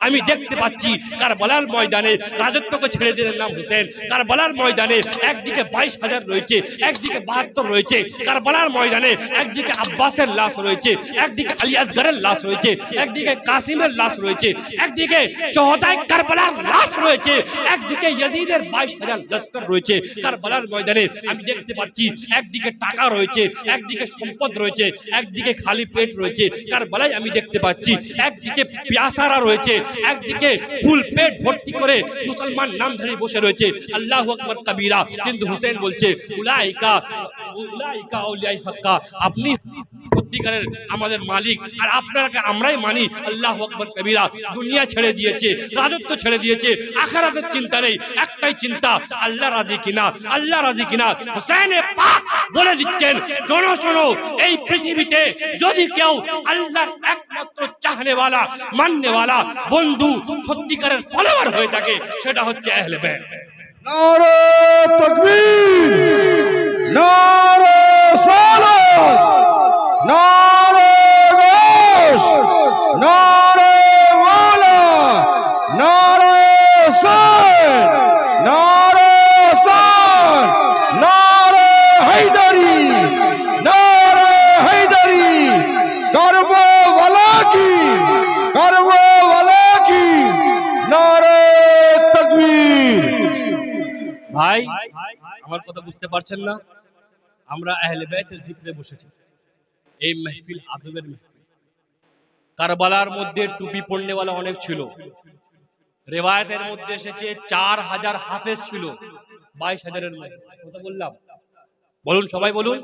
আমি দেখতে পাচ্ছি কারবালার ময়দানে রাজত্বকে ছেড়ে দিলেন নাম হোসেন। কারবালার ময়দানে একদিকে 22,000 রয়েছে, একদিকে 72 রয়েছে। কারবালার ময়দানে একদিকে আব্বাসের লাশ রয়েছে, একদিকে আলী আসগরের লাশ রয়েছে, একদিকে কাসিমের লাশ রয়েছে, একদিকে শহদায়ে কারবালার লাশ রয়েছে, একদিকে ইয়াজিদের 22,000 লস্কর রয়েছে। কারবালার ময়দানে আমি দেখতে পাচ্ছি একদিকে টাকা রয়েছে, একদিকে সম্পদ রয়েছে, একদিকে খালি পেট রয়েছে। কারবালায় আমি দেখতে পাচ্ছি একদিকে প্যাসারা রয়েছে, একদিকে ফুল পেট ভর্তি করে মুসলমান নামধারী বসে রয়েছে। আল্লাহু আকবার কবীরা। কিন্তু হুসেন বলছে উলাইকা আউলিয়াই হাক্কা, আপনি সত্যিকারের আমাদের মালিক, আর আপনাকে আমরাই মানি। আল্লাহু আকবার কবীরা। দুনিয়া ছেড়ে দিয়েছে, রাজত্ব ছেড়ে দিয়েছে, আখিরাতের চিন্তা নেই, একটাই চিন্তা আল্লাহ রাজি কিনা, আল্লাহ রাজি কিনা। হুসেন পাক বলে দিচ্ছেন শোনো শোনো, এই পৃথিবীতে যদি কেউ আল্লাহর একমাত্র চাহনেওয়ালা, মাননেওয়ালা, বন্ধু, সত্যিকারের ফলোয়ার হয়ে থাকে সেটা হচ্ছে আহলে বাইত। নারে তাকবীর, নারে সালাত, নারে গাশ, নারে ওয়ালা, নারে সান, নারে সান, নারে হায়দারি, নারে হায়দারি। কারবালা কি, কারবালা কি, নারে তাকবীর। ভাই আমার কথা বুঝতে পারছেন না? আমরা আহলে বাইতের জিক্রে বসেছি। এই মাহফিল আদবের মাহফিল। কারবালার মধ্যে টুপি পরনেওয়ালা অনেক ছিল। রিওয়ায়াতের মধ্যে এসেছে 4000 হাফেজ ছিল 22,000-এর মধ্যে। কথা বললাম, বলুন সবাই বলুন।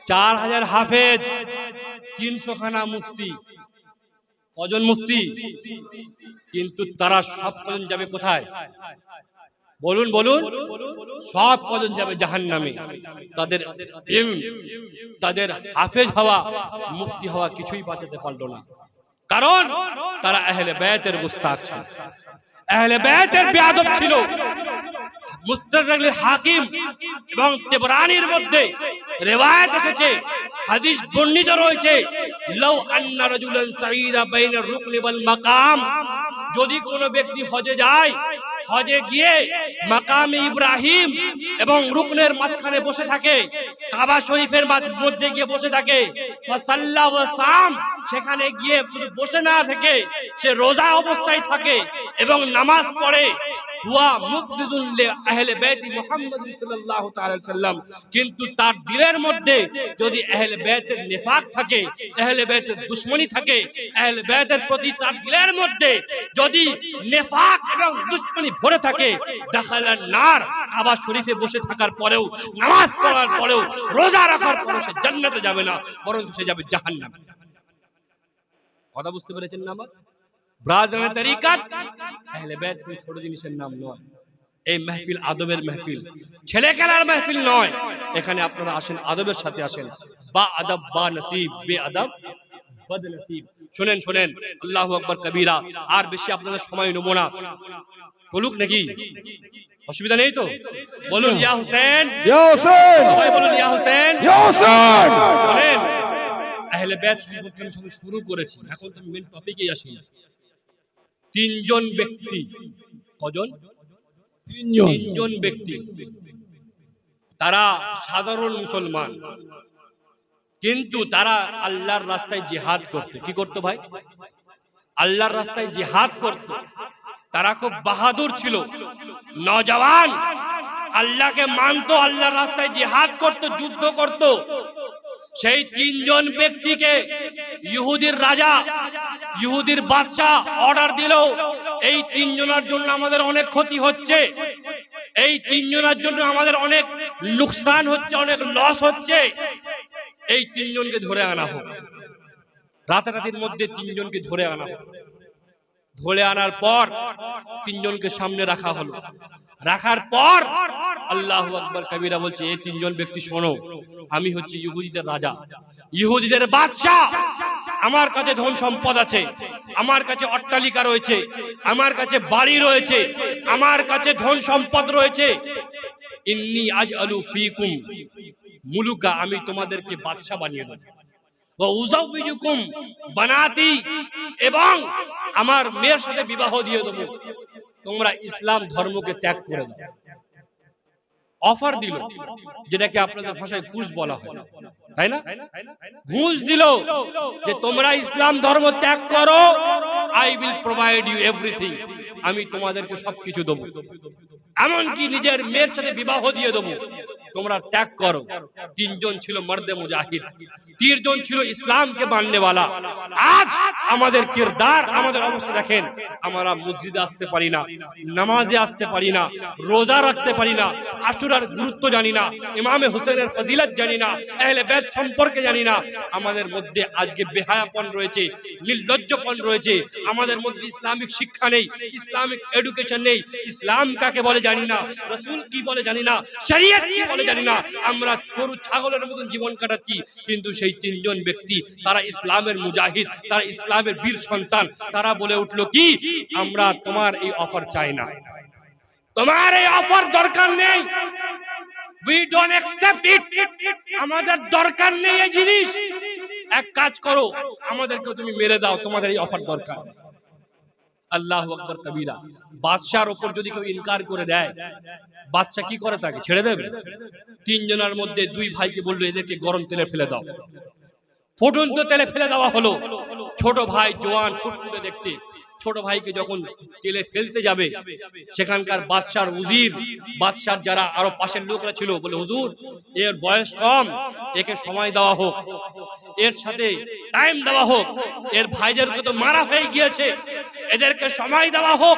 4000 হাফেজ, 300 খানা মুফতি। কজন মুফতি? কিন্তু তারা সব কজন যাবে কোথায়? বলুন বলুন। সব কজন যাবে জাহান্নামে। তাদের ইলম, তাদের হাফেজ হওয়া, মুফতি হওয়া কিছুই বাঁচাতে পারলো না, কারণ তারা আহলে বাইতের মুস্তাক ছিল, আহলে বাইতের বেয়াদব ছিল। মুস্তাদরাক হাকিম এবং তিবরানির মধ্যে রিওয়ায়াত এসেছে, হাদিস বর্ণিত রয়েছে, লাউ আন্না রাজুলান সাঈদা বাইনা রুকনি ওয়াল মাকাম, যদি কোনো ব্যক্তি হজে যায়, হজে গিয়ে মাকামে ইব্রাহিম এবং রুকনের মাঝখানে বসে থাকে, কাবা শরীফের মধ্যে গিয়ে বসে থাকে, ফাসাল্লা ওয়া সাম, সেখানে গিয়ে শুধু বসে না থেকে সে রোজা অবস্থায় থাকে এবং নামাজ পড়ে, হুয়া মুকদিজুন লি আহলে বাইতি মুহাম্মদ সাল্লাল্লাহু তাআলা আলাইহি সাল্লাম, কিন্তু তার দিলের মধ্যে যদি আহলে বাইতের নিফাক থাকে, আহলে বাইতের দুশমনি থাকে, আহলে বাইতের প্রতি তার দিলের মধ্যে যদি নিফাক এবং দুশমনি ভরে থাকে, দাখালান নার, কাবা শরীফে বসে থাকার পরেও, নামাজ পড়ার পরেও, রোজা রাখার পরেও সে জান্নাতে যাবে না, বরং সে যাবে জাহান্নামে। কথা বুঝতে পেরেছেন না আমার ব্রাদারের তরিকাত? আহলে বাইত কোন ছোট জিনিসের নাম নয়। এই মাহফিল আদবের মাহফিল, ছেলে খেলার মাহফিল নয়। এখানে আপনারা আসেন, আদবের সাথে আসেন। বা আদব বা নসিব, বে আদব বদ নসিব। শুনেন শুনেন, আল্লাহু আকবার কবীরা। আর বেশি আপনাদের সময় নেব না, চলুক নাকি? অসুবিধা নেই তো? বলুন ইয়া হুসেন, ইয়া হুসেন, সবাই বলুন ইয়া হুসেন, ইয়া হুসেন। শুনেন, আহলে বাইত সম্পর্কে আমি সবে শুরু করেছি, এখন তো মেন টপিকে আসি। তিনজন ব্যক্তি, কজন? তিনজন ব্যক্তি, তারা সাধারণ মুসলমান, কিন্তু তারা আল্লাহর রাস্তায় জিহাদ করতে। কি করতো ভাই? আল্লাহর রাস্তায় জিহাদ করত। তারা খুব বাহাদুর ছিল, নওজওয়ান, আল্লাহকে মানতো, আল্লাহর রাস্তায় জিহাদ করত, যুদ্ধ করত। সেই তিনজন ব্যক্তিকে ইহুদির রাজা, ইহুদির বাদশা অর্ডার দিল, এই তিনজনের জন্য আমাদের অনেক ক্ষতি হচ্ছে, এই তিনজনের জন্য আমাদের অনেক লোকসান হচ্ছে, অনেক লস হচ্ছে, এই তিনজনকে ধরে আনা হোক। রাতারাতির মধ্যে তিনজনকে ধরে আনা হোক। ধরে আনার পর তিনজনকে সামনে রাখা হলো। রাখার পর আল্লাহু আকবার কবীরা বলছে, এই তিনজন ব্যক্তি শোনো, আমি হচ্ছি ইহুদিদের রাজা, ইহুদিদের বাদশা, আমার কাছে ধন সম্পদ আছে, আমার কাছে অট্টালিকা রয়েছে, আমার কাছে বাড়ি রয়েছে, আমার কাছে ধন সম্পদ রয়েছে। ইন্নী আজআলু ফীকুম মুলুকা, আমি তোমাদেরকে বাদশা বানিয়ে দেব, ওয়া উযাওবিজুকুম বানাতি, এবং আমার মেয়ের সাথে বিবাহ দিয়ে দেব, তোমরা ইসলাম ধর্মকে ত্যাগ করে দাও। অফার দিল, যেটাকে আপনাদের ভাষায় ঘুষ বলা হয়, তাই না? ঘুষ দিল যে তোমরা ইসলাম ধর্ম ত্যাগ করো, I will provide you everything, আমি তোমাদেরকে সবকিছু দেবো, এমনকি নিজের মেয়ের সাথে বিবাহ দিয়ে দেবো, তোমরা ত্যাগ করো। তিনজন ছিল মর্দে মুজাহিদ, তিনজন ছিল ইসলামকে মাননে वाला। আজ আমাদের কিরদার, আমাদের অবস্থা দেখেন, আমরা মসজিদে আসতে পারি না, নামাজে আসতে পারি না, রোজা রাখতে পারি না, আশুরার গুরুত্ব জানি না, ইমামে হুসেনের ফজিলত জানি না, আহলে বাইত সম্পর্কে জানি না। আমাদের মধ্যে আজকে বেহায়াপন রয়েছে, নির্লজ্জপন রয়েছে, আমাদের মধ্যে ইসলামিক শিক্ষা নেই, ইসলামিক এডুকেশন নেই, ইসলাম কাকে বলে জানি না, রাসূল কি বলে জানি না, শরীয়ত কি বলে জানি না। আমরা গরু ছাগলের মতন জীবন কাটাচ্ছি। কিন্তু সেই তিনজন ব্যক্তি, তারা ইসলামের মুজাহিদ, তারা ইসলামের বীর সন্তান, তারা বলে উঠলো কি, আমরা তোমার এই অফার চাই না, তোমার এই অফার দরকার নেই, we don't accept it, আমাদের দরকার নেই এই জিনিস। এক কাজ করো, আমাদেরকে তুমি মেরে দাও, তোমাদের এই অফার দরকার। আল্লাহু আকবার কবীরা। বাদশার উপর যদি কেউ ইনকার করে দেয়, বাদশা কি করে, তাকে ছেড়ে দেবে? তিনজনের মধ্যে দুই ভাইকে বললো, এদেরকে গরম তেলে ফেলে দাও। ফুটন্ত তেলে ফেলে দেওয়া হলো। ছোট ভাই জওয়ান ফুটফুটে দেখতে, ছোট ভাইকে যখন তেলে ফেলতে যাবে, সেখানকার বাদশার উজির, বাদশার যারা আরো পাশের লোকরা ছিল, বলে হুজুর এর বয়স কম, একে সময় দেওয়া হোক, এর সাথে টাইম দেওয়া হোক, এর ভাইদেরকে তো মারা হয়ে গিয়েছে, এদেরকে সময় দেওয়া হোক,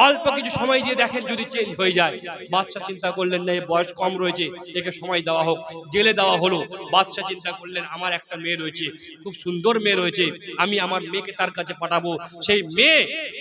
অল্প কিছু সময় দিয়ে দেখেন যদি চেঞ্জ হয়ে যায়। বাদশা চিন্তা করলেন না, এর বয়স কম রয়েছে, একে সময় দেওয়া হোক, জেলে দেওয়া হলো। বাদশা চিন্তা করলেন, আমার একটা মেয়ে রয়েছে, খুব সুন্দর মেয়ে রয়েছে, আমি আমার মেয়েকে তার কাছে পাঠাবো, সেই মেয়ে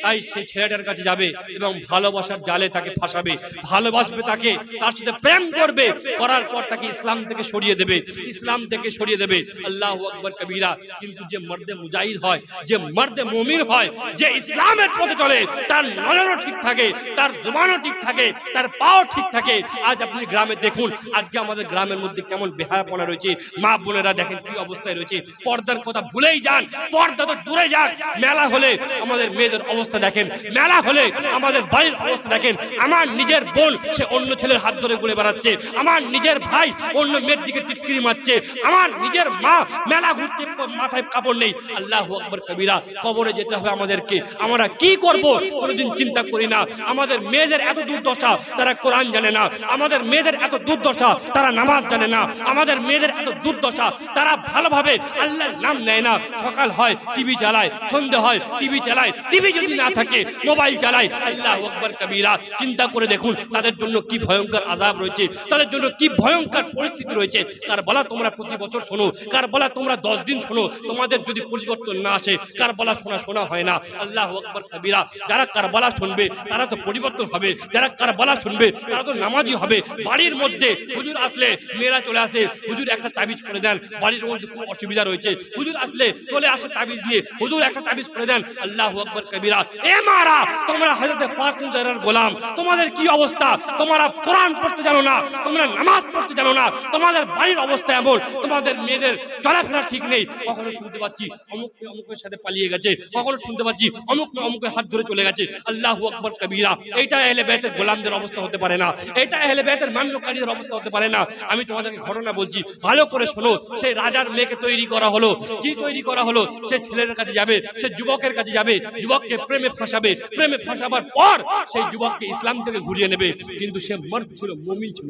তাই সেই ছেলেটার কাছে যাবে এবং ভালোবাসার জালে তাকে ফাঁসাবে, ভালোবাসবে তাকে, তার সাথে প্রেম করবে, করার পর তাকে ইসলাম থেকে সরিয়ে দেবে, ইসলাম থেকে সরিয়ে দেবে। আল্লাহু আকবার কবীরা। কিন্তু যে মর্দে মুজাহিদ হয়, যে মর্দে মুমিন হয়, যে ইসলামের পথে চলে, তার নজরও ঠিক থাকে, তার জবানও ঠিক থাকে, তার পাও ঠিক থাকে। আজ আপনি গ্রামে দেখুন, আজকে আমাদের গ্রামের মধ্যে কেমন বেহায়াপনা রয়েছে। মা বোনেরা দেখেন কি অবস্থায় রয়েছে, পর্দার কথা ভুলেই যান, পর্দা তো দূরে যাক। মেলা হলে আমাদের মেয়েদের অবস্থা দেখেন, মেলা হলে আমাদের বাড়ির অবস্থা দেখেন। আমার নিজের বোন সে অন্য ছেলের হাত ধরে ঘুরে বেড়াচ্ছে, আমার নিজের ভাই অন্য মেয়ের দিকে টিটকিরি মারছে, আমার নিজের মা মেলা ঘুরতে, মাথায় কাপড় নেই। আল্লাহু আকবার কবীরা। কবরে যেতে হবে আমাদেরকে, আমরা কি করব কোনোদিন চিন্তা করি না। আমাদের মেয়েদের এত দুর্দশা, তারা কোরআন জানে না। আমাদের মেয়েদের এত দুর্দশা, তারা নামাজ জানে না। আমাদের মেয়েদের এত দুর্দশা, তারা ভালোভাবে আল্লাহর নাম নেয় না। সকাল হয় টিভি চালায়, সন্ধ্যা হয় টিভি চালায়, টিভি যদি না থাকে মোবাইল চালায়। আল্লাহু আকবার কবীরা। চিন্তা করে দেখুন তাদের জন্য কি ভয়ঙ্কর আযাব রয়েছে, তাদের জন্য কি ভয়ঙ্কর পরিস্থিতি রয়েছে। কারবালা তোমরা প্রতি বছর শোনো, কারবালা তোমরা 10 দিন শোনো, তোমাদের যদি পরিবর্তন না আসে, কারবালা শোনা হয় না। আল্লাহু আকবার কবীরা। যারা কারবালা শুনবে তারা তো পরিবর্তন হবে, যারা কারবালা শুনবে তারা তো নামাজি হবে। বাড়ির মধ্যে হুজুর আসলে মেয়েরা চলে আসে, হুজুর একটা তাবিজ করে দেন, বাড়ির মধ্যে খুব অসুবিধা রয়েছে, হুজুর আসলে চলে আসে তাবিজ নিয়ে, হুজুর একটা তাবিজ করে দেন। আল্লাহু আকবার কবীরা। এ মারা, তোমরা হযরত ফাতিমা জাহরার গোলাম, তোমাদের কি অবস্থা? তোমরা কোরআন পড়তে জানো না, তোমরা নামাজ পড়তে জানো না, তোমাদের বাড়ির অবস্থা এমন, তোমাদের মেয়েদের চলাফেরা ঠিক নেই। কখনো শুনতে পাচ্ছি অমুক অমুকের সাথে পালিয়ে গেছে, কখনো শুনতে পাচ্ছি অমুক অমুকের হাত ধরে চলে গেছে। আল্লাহু আকবার কবীরা। এইটা আহলে বাইতের গোলামদের অবস্থা হতে পারে না, এটা আহলে বাইতের মান্যকারীদের অবস্থা হতে পারে না। আমি তোমাদেরকে ঘটনা বলছি, ভালো করে শোনো। সেই রাজার মেয়েকে তৈরি করা হলো, কি তৈরি করা হলো? সে ছেলের কাছে যাবে, সে যুবকের কাছে যাবে, যুবককে প্রেমে ফাঁসাবে, প্রেমে ফাঁসাবার পর সেই যুবককে ইসলাম থেকে ঘুরিয়ে নেবে। কিন্তু সে মর্দ ছিল, মুমিন ছিল।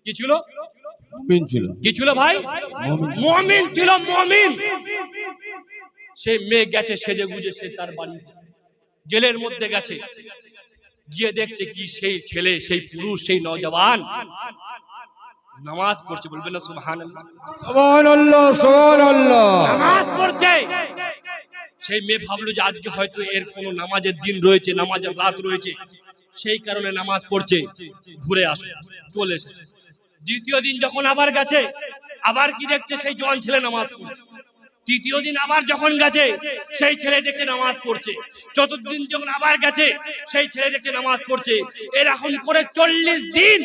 কি ছিল? মুমিন ছিল। কি ছিল ভাই? মুমিন ছিল, মুমিন। সেই মেয়ে গেছে সেজে গুজে, সে তার বাড়ি জেলের মধ্যে গেছে, গিয়ে দেখছে কি সেই ছেলে, সেই পুরুষ, সেই নওজওয়ান নামাজ পড়ছে। বলবেন না সুবহানাল্লাহ? সুবহানাল্লাহ, সুবহানাল্লাহ। নামাজ পড়ছে। সেই মেয়ে ভাবলো যে আজকে হয়তো এর কোনো নামাজের দিন রয়েছে, নামাজের রাত রয়েছে, সেই কারণে নামাজ পড়ছে। ঘুরে আসে, চলে এসেছে। দ্বিতীয় দিন যখন আবার গেছে, আবার কি দেখছে? সেই জওয়ান ছেলে নামাজ পড়ছে। তৃতীয় দিন আবার যখন গেছে সেই ছেলে দেখছে নামাজ পড়ছে, চতুর্থ দিন যখন আবার গেছে সেই ছেলে দেখছে নামাজ পড়ছে। এরকম করে 40 দিন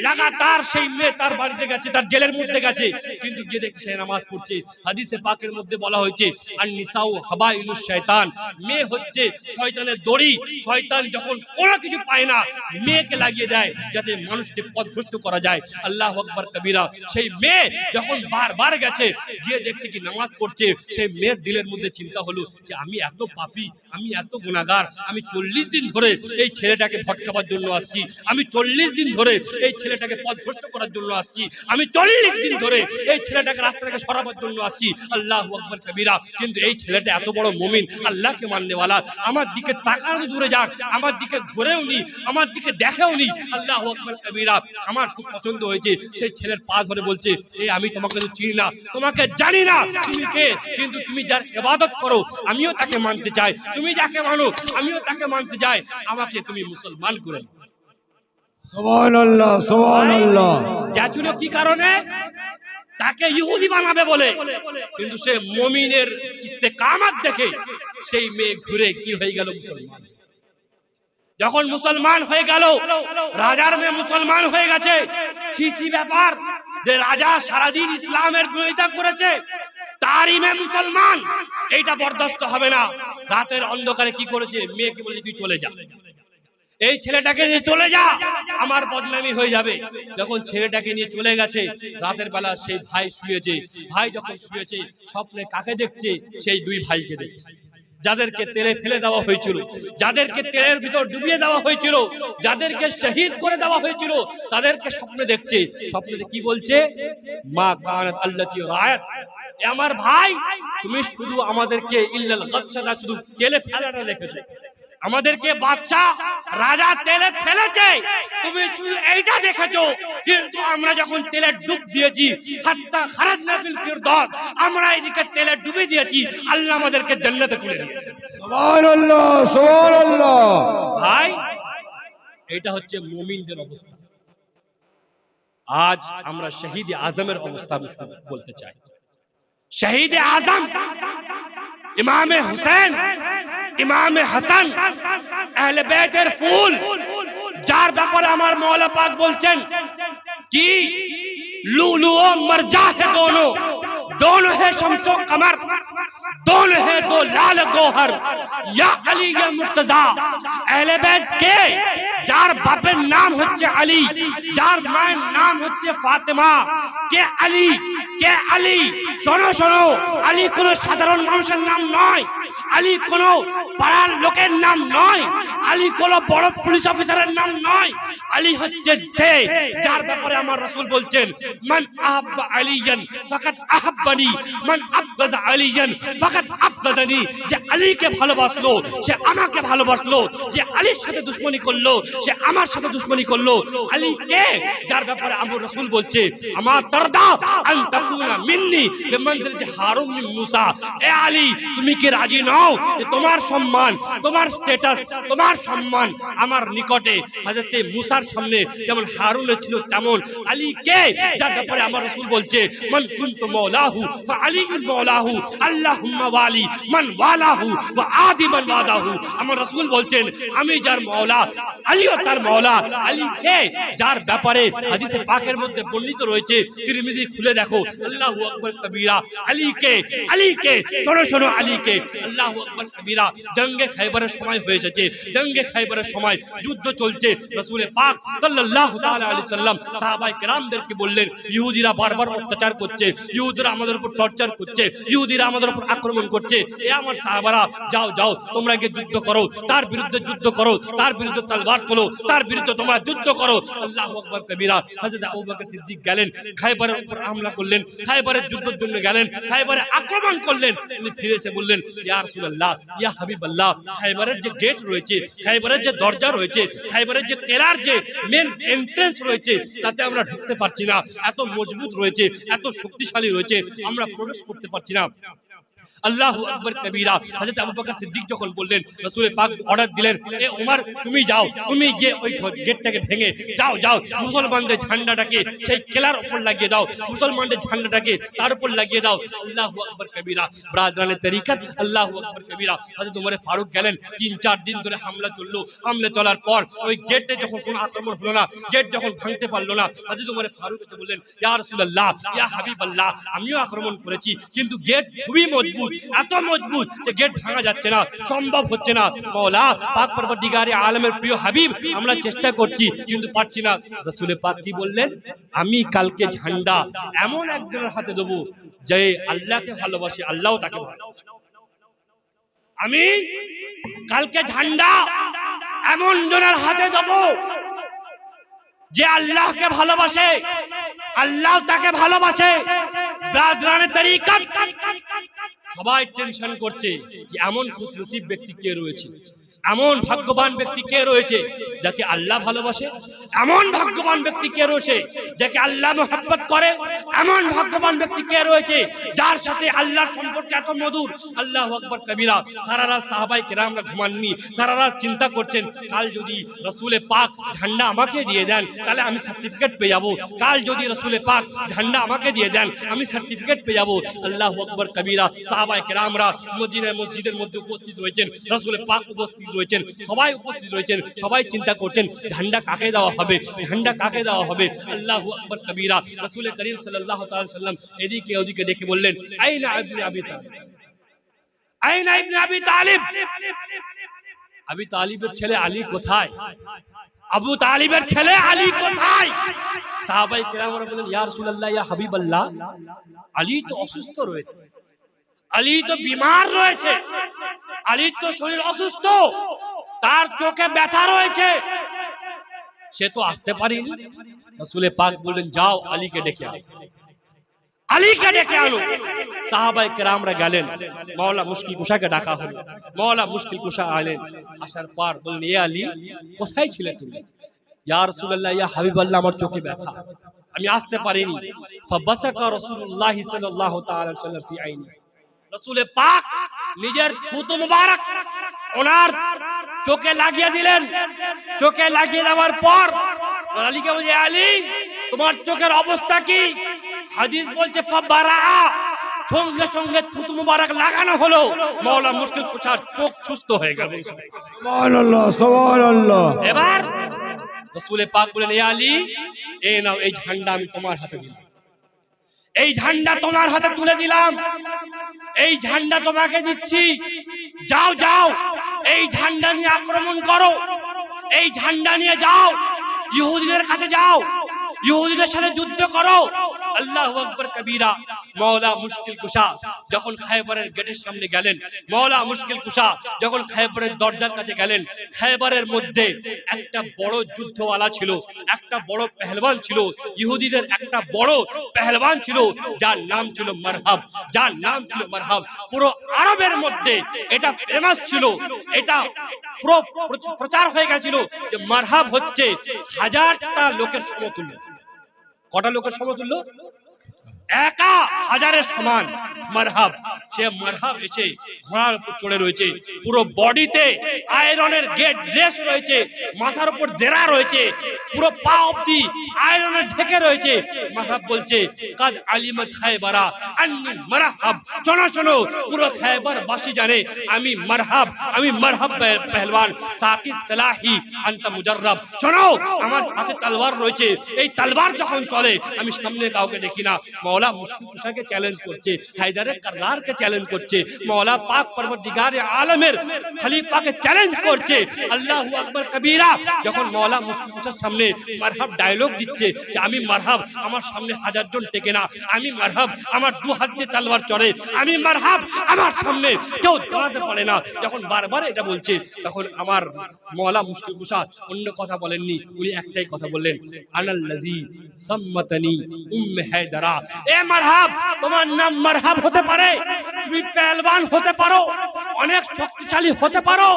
লাগাতার সেই মেয়ে তার বাড়িতে গেছে, তার জেলের মধ্যে গেছে, কিন্তু গিয়ে দেখছে সে নামাজ পড়ছে। হাদিসে পাকের মধ্যে বলা হয়েছে আন নিসাউ হাবাইলুশ শয়তান, মেয়ে হচ্ছে শয়তানের দড়ি। শয়তান যখন কোনো কিছু পায় না মেয়েকে লাগিয়ে দেয় যাতে মানুষকে পথভ্রষ্ট করা যায়। আল্লাহু আকবার কবীরা। সেই মেয়ে যখন বারবার গেছে গিয়ে দেখছে কি নামাজ পড়ছে, সেই মেয়ের দিলের মধ্যে চিন্তা হলো যে আমি এত পাপী, আমি এত গুনাহগার, আমি 40 দিন ধরে এই ছেলেটাকে ভটকাবার জন্য আসছি, আমি 40 দিন ধরে এই ছেলেটাকে পথভ্রষ্ট করার জন্য আসছি, আমি 40 দিন ধরে এই ছেলেটাকে রাস্তা থেকে সরাবার জন্য আসছি। আল্লাহু আকবার কবীরা। কিন্তু এই ছেলেটা এত বড় মুমিন, আল্লাহকে মাননেওয়ালা, আমার দিকে তাকানো দূরে যাক, আমার দিকে ঘুরেও নি, আমার দিকে দেখেও নি। আল্লাহু আকবার কবীরা। আমার খুব পছন্দ হয়েছে। সেই ছেলের পা ধরে বলছে এই আমি তোমাকে তো চিনি না, তোমাকে জানি না তুমি কে, কিন্তু তুমি যার ইবাদত করো আমিও তাকে মানতে চাই, তুমি যাকে মানো আমিও তাকে মানতে চাই, আমাকে তুমি মুসলমান করে দাও। সুবহানাল্লাহ সুবহানাল্লাহ। যাচ্ছিল কি কারণে? তাকে ইহুদি বানাবে বলে। কিন্তু সে মুমিনের ইস্তেকামত দেখে সেই মেয়ে ঘুরে কি হয়ে গেল? মুসলমান। যখন মুসলমান হয়ে গেল, রাজার মেয়ে মুসলমান হয়ে গেছে, ছি ছি ব্যাপার যে রাজা সারাদিন ইসলামের বিরোধিতা করেছে, তারই মেয়ে মুসলমান, এইটা বরদাস্ত হবে না। রাতের অন্ধকারে কি করেছে? মেয়েকে বলে তুই চলে যা, এই ছেলেটাকে নিয়ে চলে যা, আমার বদনামি হয়ে যাবে। যখন ছেলেটাকে নিয়ে চলে গেছে, রাতের বেলা সেই ভাই শুয়েছে। ভাই যখন শুয়েছে স্বপ্নে কাকে দেখছে? সেই দুই ভাইকে দেখছে, যাদেরকে তেলে ফেলে দেওয়া হয়েছিল, যাদেরকে তেলের ভিতর ডুবিয়ে দেওয়া হয়েছিল, যাদেরকে শহীদ করে দেওয়া হয়েছিল, তাদেরকে স্বপ্নে দেখছে। স্বপ্নে কি বলছে? মা কানাত আল্লাতী রায়াত, আমার ভাই তুমি শুধু আমাদেরকে ইল্লাল গাচ্ছাদা, শুধু তেলে ফেলাটা দেখেছো, আমাদেরকে বাদশা রাজা তেলে ফেলেছে, তুমি শুধু এইটা দেখেছো, কিন্তু আমরা যখন তেলে ডুব দিয়েছি হাত্তা খারাজনা ফিল ফিরদাউস, আমরা এদিকে তেলে ডুবে দিয়েছি, আল্লাহ আমাদেরকে জান্নাতে তুলে দিয়েছে। সুবহানাল্লাহ সুবহানাল্লাহ। ভাই এটা হচ্ছে মুমিনদের অবস্থা। আজ আমরা শহীদে আজমের অবস্থা বলতে চাই। শহীদে আজম ইমামে হুসেন, ইমামে হাসান, আহলে বাইতের ফুল, যার ব্যাপারে আমার মওলা পাক বলছেন কি लूलू और मरजा है दोनों, दोनों है शम्सो कमर, दोनों है दो लाल गोहर, या अली या मुर्तजा। अहले बैत के যার বাপের নাম হচ্ছে আলী, যার মায়ের নাম হচ্ছে ফাতেমা, কে আলী, কে আলী। শোনো শোনো, আলী কোন সাধারণ মানুষের নাম নয়, আলী কোন পাড়ার লোকের নাম নয়, আলী কোন বড় পুলিশ অফিসারের নাম নয়। আলী হচ্ছে যে যার ব্যাপারে আমার রাসূল বলছেন মান আহাব্বা আলিয়ান ফাকাত আহাব্বানি, মান আবগাযা আলিয়ান ফাকাত আবগাযানি। যে আলীকে ভালোবাসলো সে আমাকে ভালোবাসলো, যে আলীর সাথে দুশমনি করলো সে আমার সাথে দুশমনি করলো। আলী কে? যার ব্যাপারে আমার রাসূল বলছে আমার তারদা আন তাকুনা মিন্নি বিমানজিলাতি হারুন মিন মুসা। এ আলী তুমি কি রাজি নও যে তোমার সম্মান, তোমার স্ট্যাটাস, তোমার সম্মান আমার নিকটে হযরতে মুসার সামনে যেমন হারুনের ছিল তেমন। আলী কে? যার ব্যাপারে আমার রাসূল বলছে মান কুনতু মাওলাহু ফা আলিয়ুল মাওলাহু, আল্লাহুম্মা ওয়ালি মান ওয়ালাহু ওয়া আদি মান ওয়াদাহু। আমার রাসূল বলছেন আমি যার মাওলা আলীও তার মাওলা। আলী কে? যার ব্যাপারে হাদিসে পাকের মধ্যে বর্ণিত রয়েছে, তিরমিজি খুলে দেখো, আল্লাহু আকবার কবীরা। আলী কে? আলী কে? শোনো শোনো, আলী কে? আল্লাহু আকবার কবীরা। জঙ্গে খায়বারের সময় হয়ে এসেছে, জঙ্গে খায়বারের সময় যুদ্ধ চলছে। রাসূল পাক সাল্লাল্লাহু তাআলা আলাইহি সাল্লাম সাহাবায়ে কেরামদেরকে বললেন ইহুদিরা বারবার অত্যাচার করছে, ইহুদিরা আমাদের উপর টর্চার করছে, ইহুদিরা আমাদের উপর আক্রমণ করছে। এ আমার সাহাবারা যাও যাও তোমরা গিয়ে যুদ্ধ করো, তার বিরুদ্ধে যুদ্ধ করো, তার বিরুদ্ধে তলওয়ার তোলো, তার বিরুদ্ধে তোমরা যুদ্ধ করো। আল্লাহু আকবার কবীরা। হযরত আবু বকর সিদ্দিক গেলেন, খায়বারের উপর হামলা করলেন, খায়বারের যুদ্ধের জন্য গেলেন, খায়বারে আক্রমণ করলেন। তিনি ফিরে এসে বললেন ইয়া রাসূলুল্লাহ, ইয়া হাবিবাল্লাহ, খায়বারের যে গেট রয়েছে, খায়বারের যে দরজা রয়েছে, খায়বারের যে কেলার যে মেন এন্ট্রান্স রয়েছে তাতে আমরা ঢুকতে পারছি না, এত মজবুত রয়েছে, এত শক্তিশালী রয়েছে, আমরা প্রবেশ করতে পারছি না। আল্লাহু আকবার কবীরা। হযরত আবু বকর সিদ্দিক যখন বললেন, রাসূল পাক অর্ডার দিলেন, এ ওমর তুমি যাও, তুমি গিয়ে ওই গেটটাকে ভেঙে যাও, যাও মুসলমানদের ঝান্ডাটাকে সেই কেলার উপর লাগিয়ে দাও, মুসলমানদের ঝান্ডাটাকে তার উপর লাগিয়ে দাও। আল্লাহু আকবার কবীরা। ব্রাদরানে তরিকত, আল্লাহু আকবার কবীরা। হযরত ওমর ফারুক গেলেন, 3-4 দিন ধরে হামলা চললো। হামলা চলার পর ওই গেটে যখন কোনো আক্রমণ হলো না, গেট যখন ভাঙতে পারলো না, হযরত ওমর ফারুক এসে বললেন, ইয়া রাসূলুল্লাহ, ইয়া হাবিবাল্লাহ, আমিও আক্রমণ করেছি, কিন্তু গেট খুবই মজবুত, এত মজবুত যে গেট ভাঙা যাচ্ছে না, সম্ভব হচ্ছে না। মাওলা পাক পরবর্তীগারে আলমের প্রিয় হাবিব, আমরা চেষ্টা করছি কিন্তু পারছি না। রাসূল পাক কি বললেন, আমি কালকে ঝান্ডা এমন একজনের হাতে দেবো যে আল্লাহকে ভালোবাসে, আল্লাহও তাকে ভালোবাসে। আমি কালকে ঝান্ডা এমন জনের হাতে দেবো যে আল্লাহকে ভালোবাসে, আল্লাহ তাকে ভালোবাসে। ব্রাদরানে তরিকত, সবাই টেনশন করছে যে এমন খুশনসিব ব্যক্তি কে রয়েছে, এমন ভাগ্যবান ব্যক্তি কে রয়েছে যাকে আল্লাহ ভালোবাসে, এমন ভাগ্যবান ব্যক্তি কে রয়েছে যাকে আল্লাহ মোহাব্বত করে, এমন ভাগ্যবান ব্যক্তি কে রয়েছে যার সাথে আল্লাহর সম্পর্ক এত মধুর। আল্লাহু আকবার কবীরা। সারা রাত সাহাবায়ে কেরামরা ঘুমাননি, সারা রাত চিন্তা করছেন, কাল যদি রাসূল পাক ঝান্ডা আমাকে দিয়ে দেন তাহলে আমি সার্টিফিকেট পেয়ে যাব, কাল যদি রাসূল পাক ঝান্ডা আমাকে দিয়ে দেন আমি সার্টিফিকেট পেয়ে যাব। আল্লাহু আকবার কবীরা। সাহাবায়ে কেরামরা মদিনার মসজিদের মধ্যে উপস্থিত রয়েছেন, রাসূল পাক উপস্থিত রয়েছেন, সবাই উপস্থিত রয়েছেন, সবাই চিন্তা করছেন ঝান্ডা কাকে দেওয়া হবে, ঝান্ডা কাকে দেওয়া হবে। আল্লাহু আকবার কবীরা। রাসূল করিম সাল্লাল্লাহু তাআলা সাল্লাম এদিকে ওদিকে দেখে বললেন, আইনা ইবনে আবি তালিব, আইনা ইবনে আবি তালিব, আবি তালিবের ছেলে আলী কোথায়, আবু তালিবের ছেলে আলী কোথায়? সাহাবায়ে কেরামরা বলেন, ইয়া রাসূলুল্লাহ, ইয়া হাবিবাল্লাহ, আলী তো অসুস্থ রয়েছে, আলী তো বিমার রয়েছে, আলীর তো শরীর অসুস্থ, তার চোখে ব্যথা রয়েছে, সে তো আসতে পারেনি। রাসূল পাক বললেন, যাও আলীকে ডেকে আনো, আলীকে ডেকে আনো। সাহাবায়ে কেরামরা গেলেন, মাওলা মুশকিল কুশাকে ডাকা হলো। মাওলা মুশকিল কুশা আলেন, আসার পর বললেন, এ আলী কোথায় ছিলে তুমি? ইয়া রাসূলুল্লাহ, ইয়া হাবিবাল্লাহ, আমার চোখে ব্যথা, আমি আসতে পারিনি। ফাবাসাকা রাসূলুল্লাহ সাল্লাল্লাহু তাআলা আলাইহি ওয়াসাল্লাম ফি আইনি। রাসূল পাক নিজের থুতু মুবারক ওনার চোখে লাগিয়ে দিলেন। চোখে লাগিয়ে দেওয়ার পর আলীকে বলছে, আলী তোমার চোখের অবস্থা কি? হাদিস বলছে ফাবারা, সঙ্গে সঙ্গে থুতু মুবারক লাগানো হলো, মাওলা মুশকিল কুশার চোখ সুস্থ হয়ে গেল। সুবহানাল্লাহ, সুবহানাল্লাহ। এবার রাসূল পাক বলেন, এ আলী, এই নাও, এই ঝান্ডা আমি তোমার হাতে দিলাম, এই ঝান্ডা তোমার হাতে তুলে দিলাম, এই ঝান্ডা তোমাকে দিচ্ছি, যাও যাও এই ঝান্ডা নিয়ে আক্রমণ করো, এই ঝান্ডা নিয়ে যাও ইহুদিদের কাছে যাও, ইহুদিদের সাথে যুদ্ধ করো। আল্লাহু আকবার কবীরা। মাওলা মুশকিল কুশা যখন খায়বরের গেটের সামনে গেলেন, মাওলা মুশকিল কুশা যখন খায়বরের দরজার কাছে গেলেন, খায়বরের মধ্যে একটা বড় যুদ্ধওয়ালা ছিল, একটা বড় পেহলওয়ান ছিল, ইহুদিদের একটা বড় পেহলওয়ান ছিল, যার নাম ছিল মারহাব, যার নাম ছিল মারহাব। পুরো আরবের মধ্যে এটা ফেমাস ছিল, এটা পুরো প্রচার হয়ে গেছিল যে মারহাব হচ্ছে 1000টা লোকের সমতুল্য। কটা লোকের সমতুল্য? 1000-এর সমান মারহাব। সে মারহাব এসে ঘোড়ার উপর চড়ে রয়েছে, পুরো বডিতে আয়রনের গেট ড্রেস রয়েছে, মাথার উপর জেরা রয়েছে, পুরো পা অবধি আয়রনের ঢেকে রয়েছে। মারহাব বলছে, কাদ আলিমাত খায়বারা আন্নি মারহাব, শোনো শোনো, পুরো খায়বার বাসী জানে আমি মারহাব, আমি মারহাব পেহলওয়ান, সাকিত সালাহি আনতা মুজাররাব। শোনো, আমার হাতে তলোয়ার রয়েছে, এই তলোয়ার যখন চলে আমি সামনে কাউকে দেখি না। মাওলা মুশকিল কুশাকে চ্যালেঞ্জ করছে, হায়দারে কাররারকে চ্যালেঞ্জ করছে, মাওলা পাক পরবর্তীগারে আলমের খলিফাকে চ্যালেঞ্জ করছে। আল্লাহু আকবার কবীরা। যখন মাওলা মুশকিল কুশার সামনে মারহাব ডায়লগ দিচ্ছে যে আমি মারহাব, আমার সামনে 1000 জন টেকে না, আমি মারহাব, আমার 2 হাত দিয়ে তলোয়ার চড়ে, আমি মারহাব, আমার সামনে কেউ দাঁড়াতে পারে না, যখন বারবার এটা বলছে, তখন আমার মাওলা মুশকিল কুশা অন্য কথা বলেননি, উনি একটাই কথা বললেন, আনাল্লাযী সাম্মাতানি উম্মে হায়দারা। এ মারহাব, তোমার নাম মারহাব হতে পারে, তুমি পেহলওয়ান হতে পারো, অনেক শক্তিশালী হতে পারো,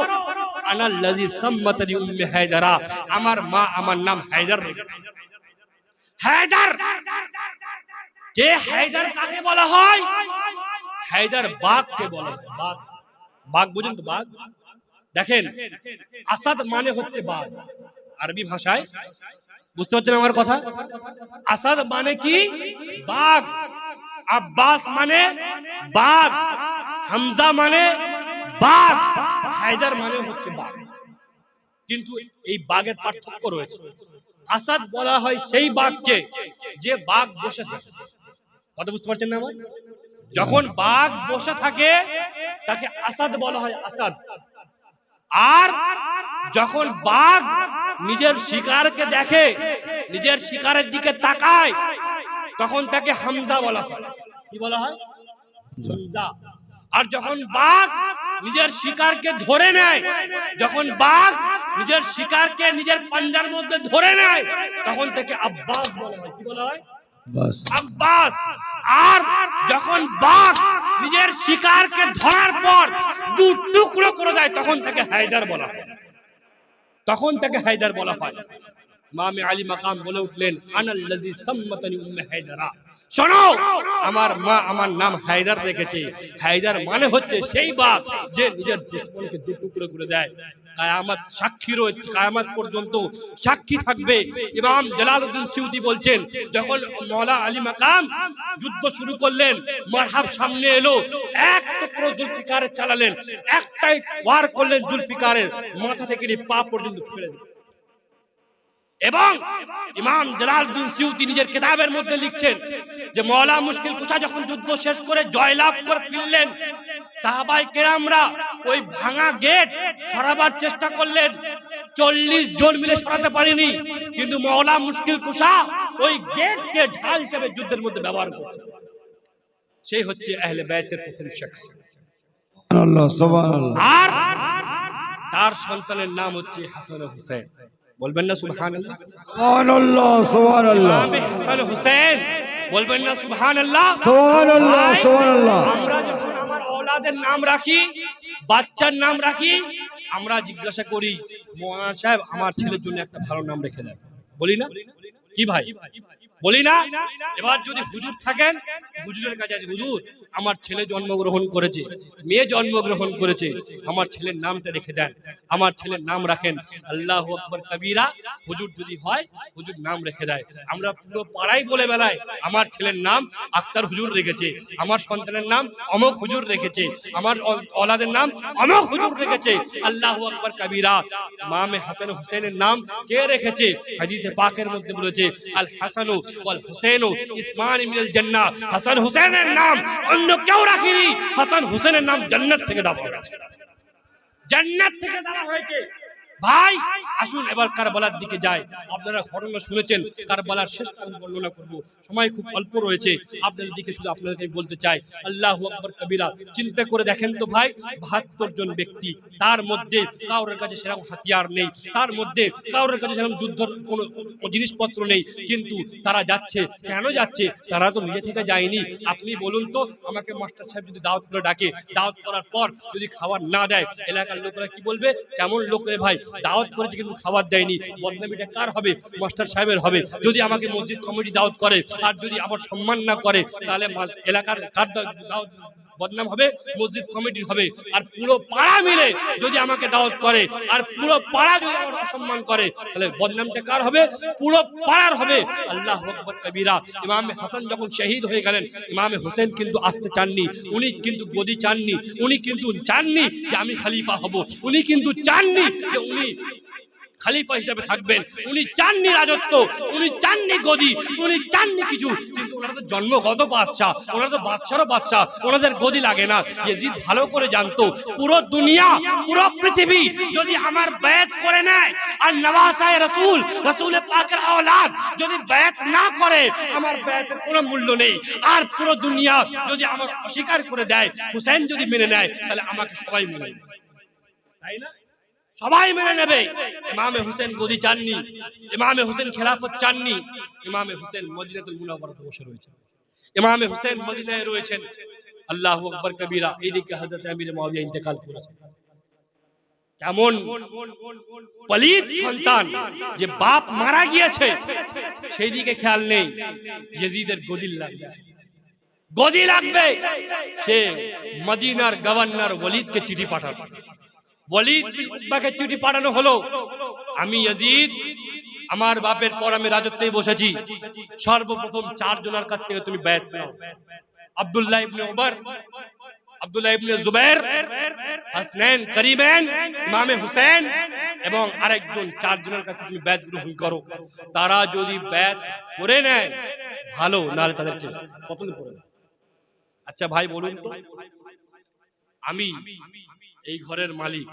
আনাল্লাযী সাম্মাতানি উম্মে হায়দারা, আমার মা আমার নাম হায়দার। হায়দার, যে হায়দার কাকে বলা হয়? হায়দার বাঘকে বলা হয়। বাঘ, বাঘ বুঝেন তো? বাঘ দেখেন, আসাদ মানে হচ্ছে বাঘ আরবি ভাষায়। বুঝতে পারছেন আমার কথা? আসাদ মানে কি? বাঘ। আব্বাস মানে বাঘ, হামজা মানে বাঘ, হায়দার মানে হচ্ছে বাঘ। কিন্তু এই বাঘের পার্থক্য রয়েছে। আসাদ বলা হয় সেই বাঘকে যে বাঘ বসে থাকে। কথা বুঝতে পারছেন না আমার? যখন বাঘ বসে থাকে তাকে আসাদ বলা হয়, আসাদ। আর যখন বাঘ নিজের শিকারকে দেখে, নিজের শিকারের দিকে তাকায়, তখন তাকে হামজা বলা হয়। কি বলা হয়? হামজা। আর যখন বাঘ নিজের শিকারকে ধরে নেয়, যখন বাঘ নিজের শিকারকে নিজের পাঞ্জার মধ্যে ধরে নেয়, তখন তাকে আব্বাস বলা হয়। কি বলা হয়? বাস আব্বাস। আর যখন বাঘ নিজের শিকারকে ধরার পর দু টুকরো করে দেয়, তখন তাকে হায়দার বলা হয়। তখন তাকে হায়দার বলা হয়। ইমাম আলী মাকাম বলে উঠলেন, আনাল্লাযী সাম্মাতানি উম্মে হায়দারা। শোনো, আমার মা আমার নাম হায়দার রেখেছে। হায়দার মানে হচ্ছে সেই বাঘ যে নিজের দুশমনকে দু টুকরো করে দেয়। কিয়ামত সাক্ষী রয়েছে, কিয়ামত পর্যন্ত সাক্ষী থাকবে। ইমাম জালালউদ্দিন সিউতি বলছেন, যখন মাওলা আলী মাকাম যুদ্ধ শুরু করলেন, মারহাব সামনে এলো, এক টুকরো জুলফিকারের চালালেন, একটাই ওয়ার করলেন জুলফিকারের মাথা থেকে নিয়ে পা পর্যন্ত ফেলে দিলেন। এবং ইমাম জালালউদ্দিন সিউতি নিজের কিতাবের মধ্যে লিখছেন যে মাওলা মুশকিল কুশা যখন যুদ্ধ শেষ করে জয়লাভ করে ফিরলেন, সাহাবায়ে কেরামরা ওই ভাঙা গেট সরাবার চেষ্টা করলেন, 40 জন মিলে সরাতে পারেনি। কিন্তু মাওলা মুশকিল কুশা ওই গেটকে ঢাল হিসেবে যুদ্ধের মধ্যে ব্যবহার করতেন। সেই হচ্ছে আহলে বাইতের প্রথম শখস। সুবহানাল্লাহ, সুবহানাল্লাহ। আর তার সন্তানের নাম হচ্ছে হাসান ও হুসাইন। বলবেন না সুবহানাল্লাহ? সুবহানাল্লাহ, সুবহানাল্লাহ। ইমাম হাসান হুসেন, বলবেন না সুবহানাল্লাহ? সুবহানাল্লাহ, সুবহানাল্লাহ। আমরা যখন আমার ওলাদের নাম রাখি, বাচ্চার নাম রাখি, আমরা জিজ্ঞাসা করি, মাওলানা সাহেব আমার ছেলের জন্য একটা ভালো নাম রেখে দেন। বলি না? কি ভাই বলি না? এবার যদি হুজুর থাকেন, হুজুরের কাছে আছে, হুজুর আমার ছেলে জন্মগ্রহণ করেছে, মেয়ে জন্মগ্রহণ করেছে, আমার ছেলের নামটা রেখে দেন। আমার ছেলের নাম রাখেন আল্লাহু আকবার কবীরা। হুজুর যদি হয়, হুজুর নাম রেখে দেয়। আমরা পুরো পাড়ায় বলে বেড়াই, আমার ছেলের নাম আক্তার হুজুর রেখেছে, আমার সন্তানের নাম অমক হুজুর রেখেছে, আমার ওলাদের নাম অমক হুজুর রেখেছে। আল্লাহু আকবার কবীরা। ইমাম হাসান হুসেনের নাম কে রেখেছে? হাদিসে পাকের মধ্যে বলেছে, আল হাসানু ওয়াল হুসাইনু ইসমান মিনাল জান্নাহ। হাসান হুসেনের নাম অন্য কেউ রাখেনি, হাসান হুসেনের নাম জান্নাত থেকে দেওয়া হয়েছে, জান্নাত থেকে দেওয়া হয়েছে। ভাই আসুন এবার কারবালার দিকে যাই। আপনারা ঘটনা শুনেছেন, কারবালার শেষ আমি বর্ণনা করব, সময় খুব অল্প রয়েছে। আপনাদের দিকে শুধু আপনাদেরকে বলতে চাই, আল্লাহু আকবার কবীরা। চিন্তা করে দেখেন তো ভাই, 72 জন ব্যক্তি, তার মধ্যে কারোর কাছে সেরকম হাতিয়ার নেই, তার মধ্যে কারোর কাছে সেরকম যুদ্ধের কোনো জিনিসপত্র নেই, কিন্তু তারা যাচ্ছে। কেন যাচ্ছে? তারা তো নিজে থেকে যায়নি। আপনি বলুন তো, আমাকে মাস্টার সাহেব যদি দাওয়াত করে ডাকে, দাওয়াত করার পর যদি খাবার না দেয়, এলাকার লোকেরা কি বলবে? কেমন লোক রে ভাই, দাওয়াত করেছে কিন্তু খাবার দেয়নি। বদনামিটা কার হবে? মাস্টার সাহেবের হবে। যদি আমাকে মসজিদ কমিটি দাওয়াত করে আর যদি আবার সম্মান না করে, তাহলে এলাকার কার দাওয়াত বদনাম হবে? মসজিদ কমিটির হবে। আর পুরো পাড়া মিলে যদি আমাকে দাওয়াত করে আর পুরো পাড়া যদি আমার অসম্মান করে, তাহলে বদনামটা কার হবে? পুরো পাড়ার হবে। আল্লাহু আকবার কবীরা। ইমাম হাসান যখন শহীদ হয়ে গেলেন, ইমাম হোসেন কিন্তু আসতে চাননি, উনি কিন্তু গদি চাননি, উনি কিন্তু চাননি যে আমি খলিফা হব, উনি কিন্তু চাননি যে উনি খলিফা হিসেবে থাকবেন, উনি চাননি রাজত্ব, উনি চাননি গদি, উনি চাননি কিছু। কিন্তু ওনারা তো জন্মগত বাদশা, ওনারা তো বাদশারও বাদশা, ওনাদের গদি লাগে না। ইয়াজিদ ভালো করে জানতো, পুরো দুনিয়া, পুরো পৃথিবী যদি আমার বায়াত করে নেয় আর নওয়াসায়ে রাসূল, রাসূল পাকের আওলাদ যদি বায়াত না করে, আমার বায়াতের কোনো মূল্য নেই। আর পুরো দুনিয়া যদি আমার অস্বীকার করে দেয়, হুসেন যদি মেনে নেয়, তাহলে আমাকে সবাই মেনে নেবে, তাই না? সবাই মেনে নেবে। ইমামে হোসেন গদি চাননি, ইমামে হোসেন খেলাফত চাননি। ইমামে হোসেন মদিনাতুল মুনাওয়ারাতে বসে রয়েছেন, ইমামে হোসেন মদিনায় রয়েছেন। আল্লাহু আকবার কবীরা। এইদিকে হযরত আমির মুয়াবিয়া ইন্তেকাল করেছেন। কেমন পলিত সন্তান, যে বাপ মারা গিয়েছে সেই দিকে খেয়াল নেই, ইয়াজিদের গদির লাগবে। গদি লাগবে, সে মদিনার গভর্নর ওয়ালিদকে চিঠি পাঠাবে। ওয়ালিদ বিন উতবাকে চিঠি পাঠানো হলো, আমি ইয়াজিদ আমার বাপের পর আমি রাজত্বে বসেছি, সর্বপ্রথম 4 জনের কাছ থেকে তুমি বায়াত নাও। আব্দুল্লাহ ইবনে উমর, আব্দুল্লাহ ইবনে জুবাইর, হাসনাইন করিমেন, ইমামে হুসেন এবং আরেকজন 4 জনের কাছে তুমি বায়াত গ্রহণ করো। তারা যদি বায়াত করে নেয় ভালো, নাহলে তাদেরকে কতল করে দাও। আচ্ছা ভাই বলুন তো, আমি এই ঘরের মালিক,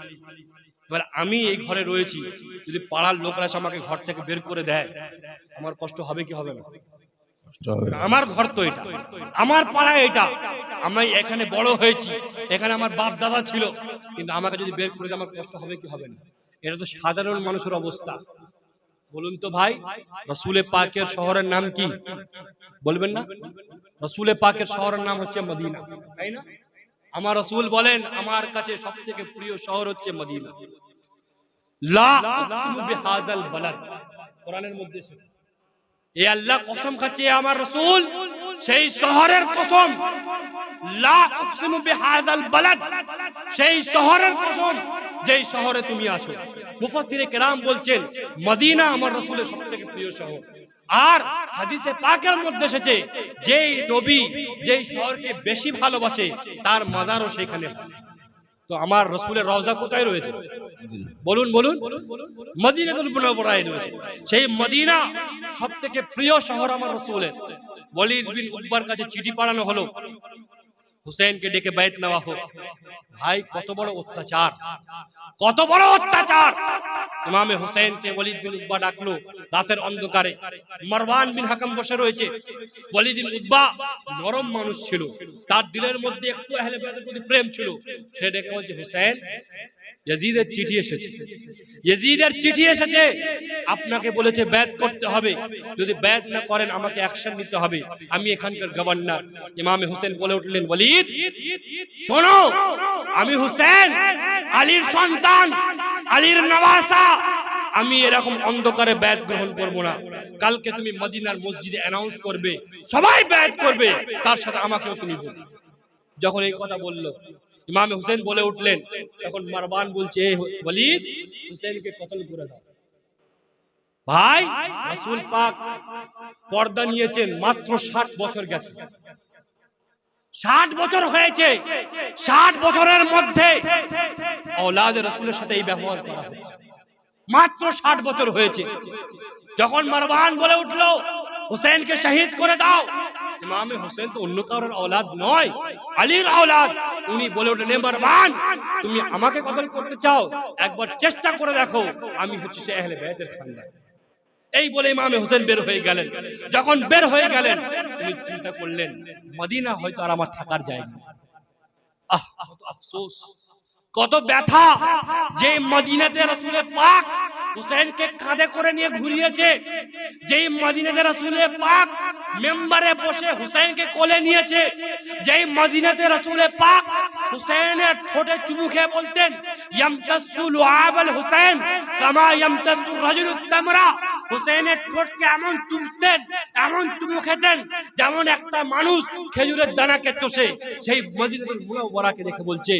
এবার আমি এই ঘরে রয়েছি, যদি পাড়ার লোকরা আমাকে ঘর থেকে বের করে দেয় আমার কষ্ট হবে কি হবে না? আমার ঘর তো এটা, আমার পাড়া এটা, আমি এখানে বড় হয়েছি, এখানে আমার বাপ দাদা ছিল, কিন্তু আমাকে যদি বের করে দেয় আমার কষ্ট হবে কি হবে না? এটা তো সাধারণ মানুষের অবস্থা। বলুন তো ভাই, রাসূলে পাকের শহরের নাম কি বলবেন না? রাসূলে পাকের শহরের নাম হচ্ছে মদিনা, তাই না? আমার রাসূল বলেন আমার কাছে সবথেকে প্রিয় শহর হচ্ছে মদিনা। লা আকসিমু বিহাযাল বালাদ, কোরআনের মধ্যে এসেছে। এ আল্লাহ কসম খাচ্ছে আমার রাসূল সেই শহরের কসম, লা আকসিমু বিহাযাল বালাদ, সেই শহরের কসম যেই শহরে তুমি আছো। মুফাসসিরে কেরাম বলছেন মদিনা আমার রাসূলের সবথেকে প্রিয় শহর। আর হাদিসে পাকের মধ্যে এসেছে যেই নবী যেই শহরকে বেশি ভালোবাসে তার মাজারও সেখানে। তো আমার রাসূলের রওজা কোথায় রয়েছে? বলুন বলুন, মদিনাতুল মুনাওয়ারায় রয়েছে। সেই মদিনা সবথেকে প্রিয় শহর আমার রাসূলের। ওয়ালিদ বিন উতবার কাছে চিঠি পাঠানো হলো, হুসেনকে ডেকে বায়াত নেওয়া হোক। ভাই কত বড় অত্যাচার, কত বড় অত্যাচার! ইমামে হুসেনকে ওয়ালিদ বিন উতবা ডাকলো রাতের অন্ধকারে। মারওয়ান বিন হাকাম বসে রয়েছে। ওয়ালিদ বিন উতবা নরম মানুষ ছিল, তার দিলের মধ্যে একটু আহলে বায়তের প্রতি প্রেম ছিল। সে ডেকে বলছে, হুসেন ইয়াজিদের চিঠি এসেছে, ইয়াজিদের চিঠি এসেছে, আপনাকে বলেছে বায়াত করতে হবে, যদি বায়াত না করেন আমাকে অ্যাকশন নিতে হবে, আমি এখানকার গভর্নর। ইমামে হুসেন বলে উঠলেন, ওয়ালিদ শোনো, আমি হুসেন আলীর সন্তান, আলীর নওয়াসা, আমি এরকম অন্ধকারে বায়াত গ্রহণ করব না। কালকে তুমি মদিনার মসজিদে অ্যানাউন্স করবে, সবাই বায়াত করবে, তার সাথে আমাকেও তুমি বলবে। যখন এই কথা বলল ইমামে হুসেন বলে উঠলেন, তখন মারওয়ান বলছে, ওয়ালিদ হুসেনকে কতল করে দাও। ভাই রাসূল পাক পর্দা নিয়েছেন মাত্র 60 বছর গেছে, 60 বছর হয়েছে, 60 বছরের মধ্যে আওলাদ রাসূলের সাথে এই ব্যবহার করা হয়েছে, মাত্র 60 বছর হয়েছে। যখন মারওয়ান বলে উঠলো হুসেনকে শহীদ করে দাও, ইমামে হুসেন তো অন্য কারোর আওলাদ নয়, আলীর আওলাদ। উনি বলে উঠলেন, মারওয়ান তুমি আমাকে কতল করতে চাও, একবার চেষ্টা করে দেখো, আমি হচ্ছে সে আহলে বায়তের খানদান। এই বলে ইমামে হুসেন বের হয়ে গেলেন। যখন বের হয়ে গেলেন তিনি চিন্তা করলেন মদিনা হয়তো আর আমার থাকার জায়গা। আহ কত আফসোস, কত ব্যথা, যে মদিনাতে রাসূলে পাক হুসেনকে কাঁধে করে নিয়ে ঘুরিয়েছে, যেই মদিনাতে রাসূলে পাক মেম্বারে বসে হুসেনকে কোলে নিয়েছে, যেই মদিনাতে রাসূলে পাক হুসেনের ঠোঁটে চুমু খেয়ে বলতেন, ইয়ামতাসু লুআবাল হুসেন কামা ইয়ামতাসু রাজুলুত তামরা, হুসেনের ঠোঁটকে এমন চুমতেন, এমন চুমু খেতেন যেমন একটা মানুষ খেজুরের দানাকে চষে। সেই মদিনাতুল মুনাওয়ারাকে দেখে বলছে,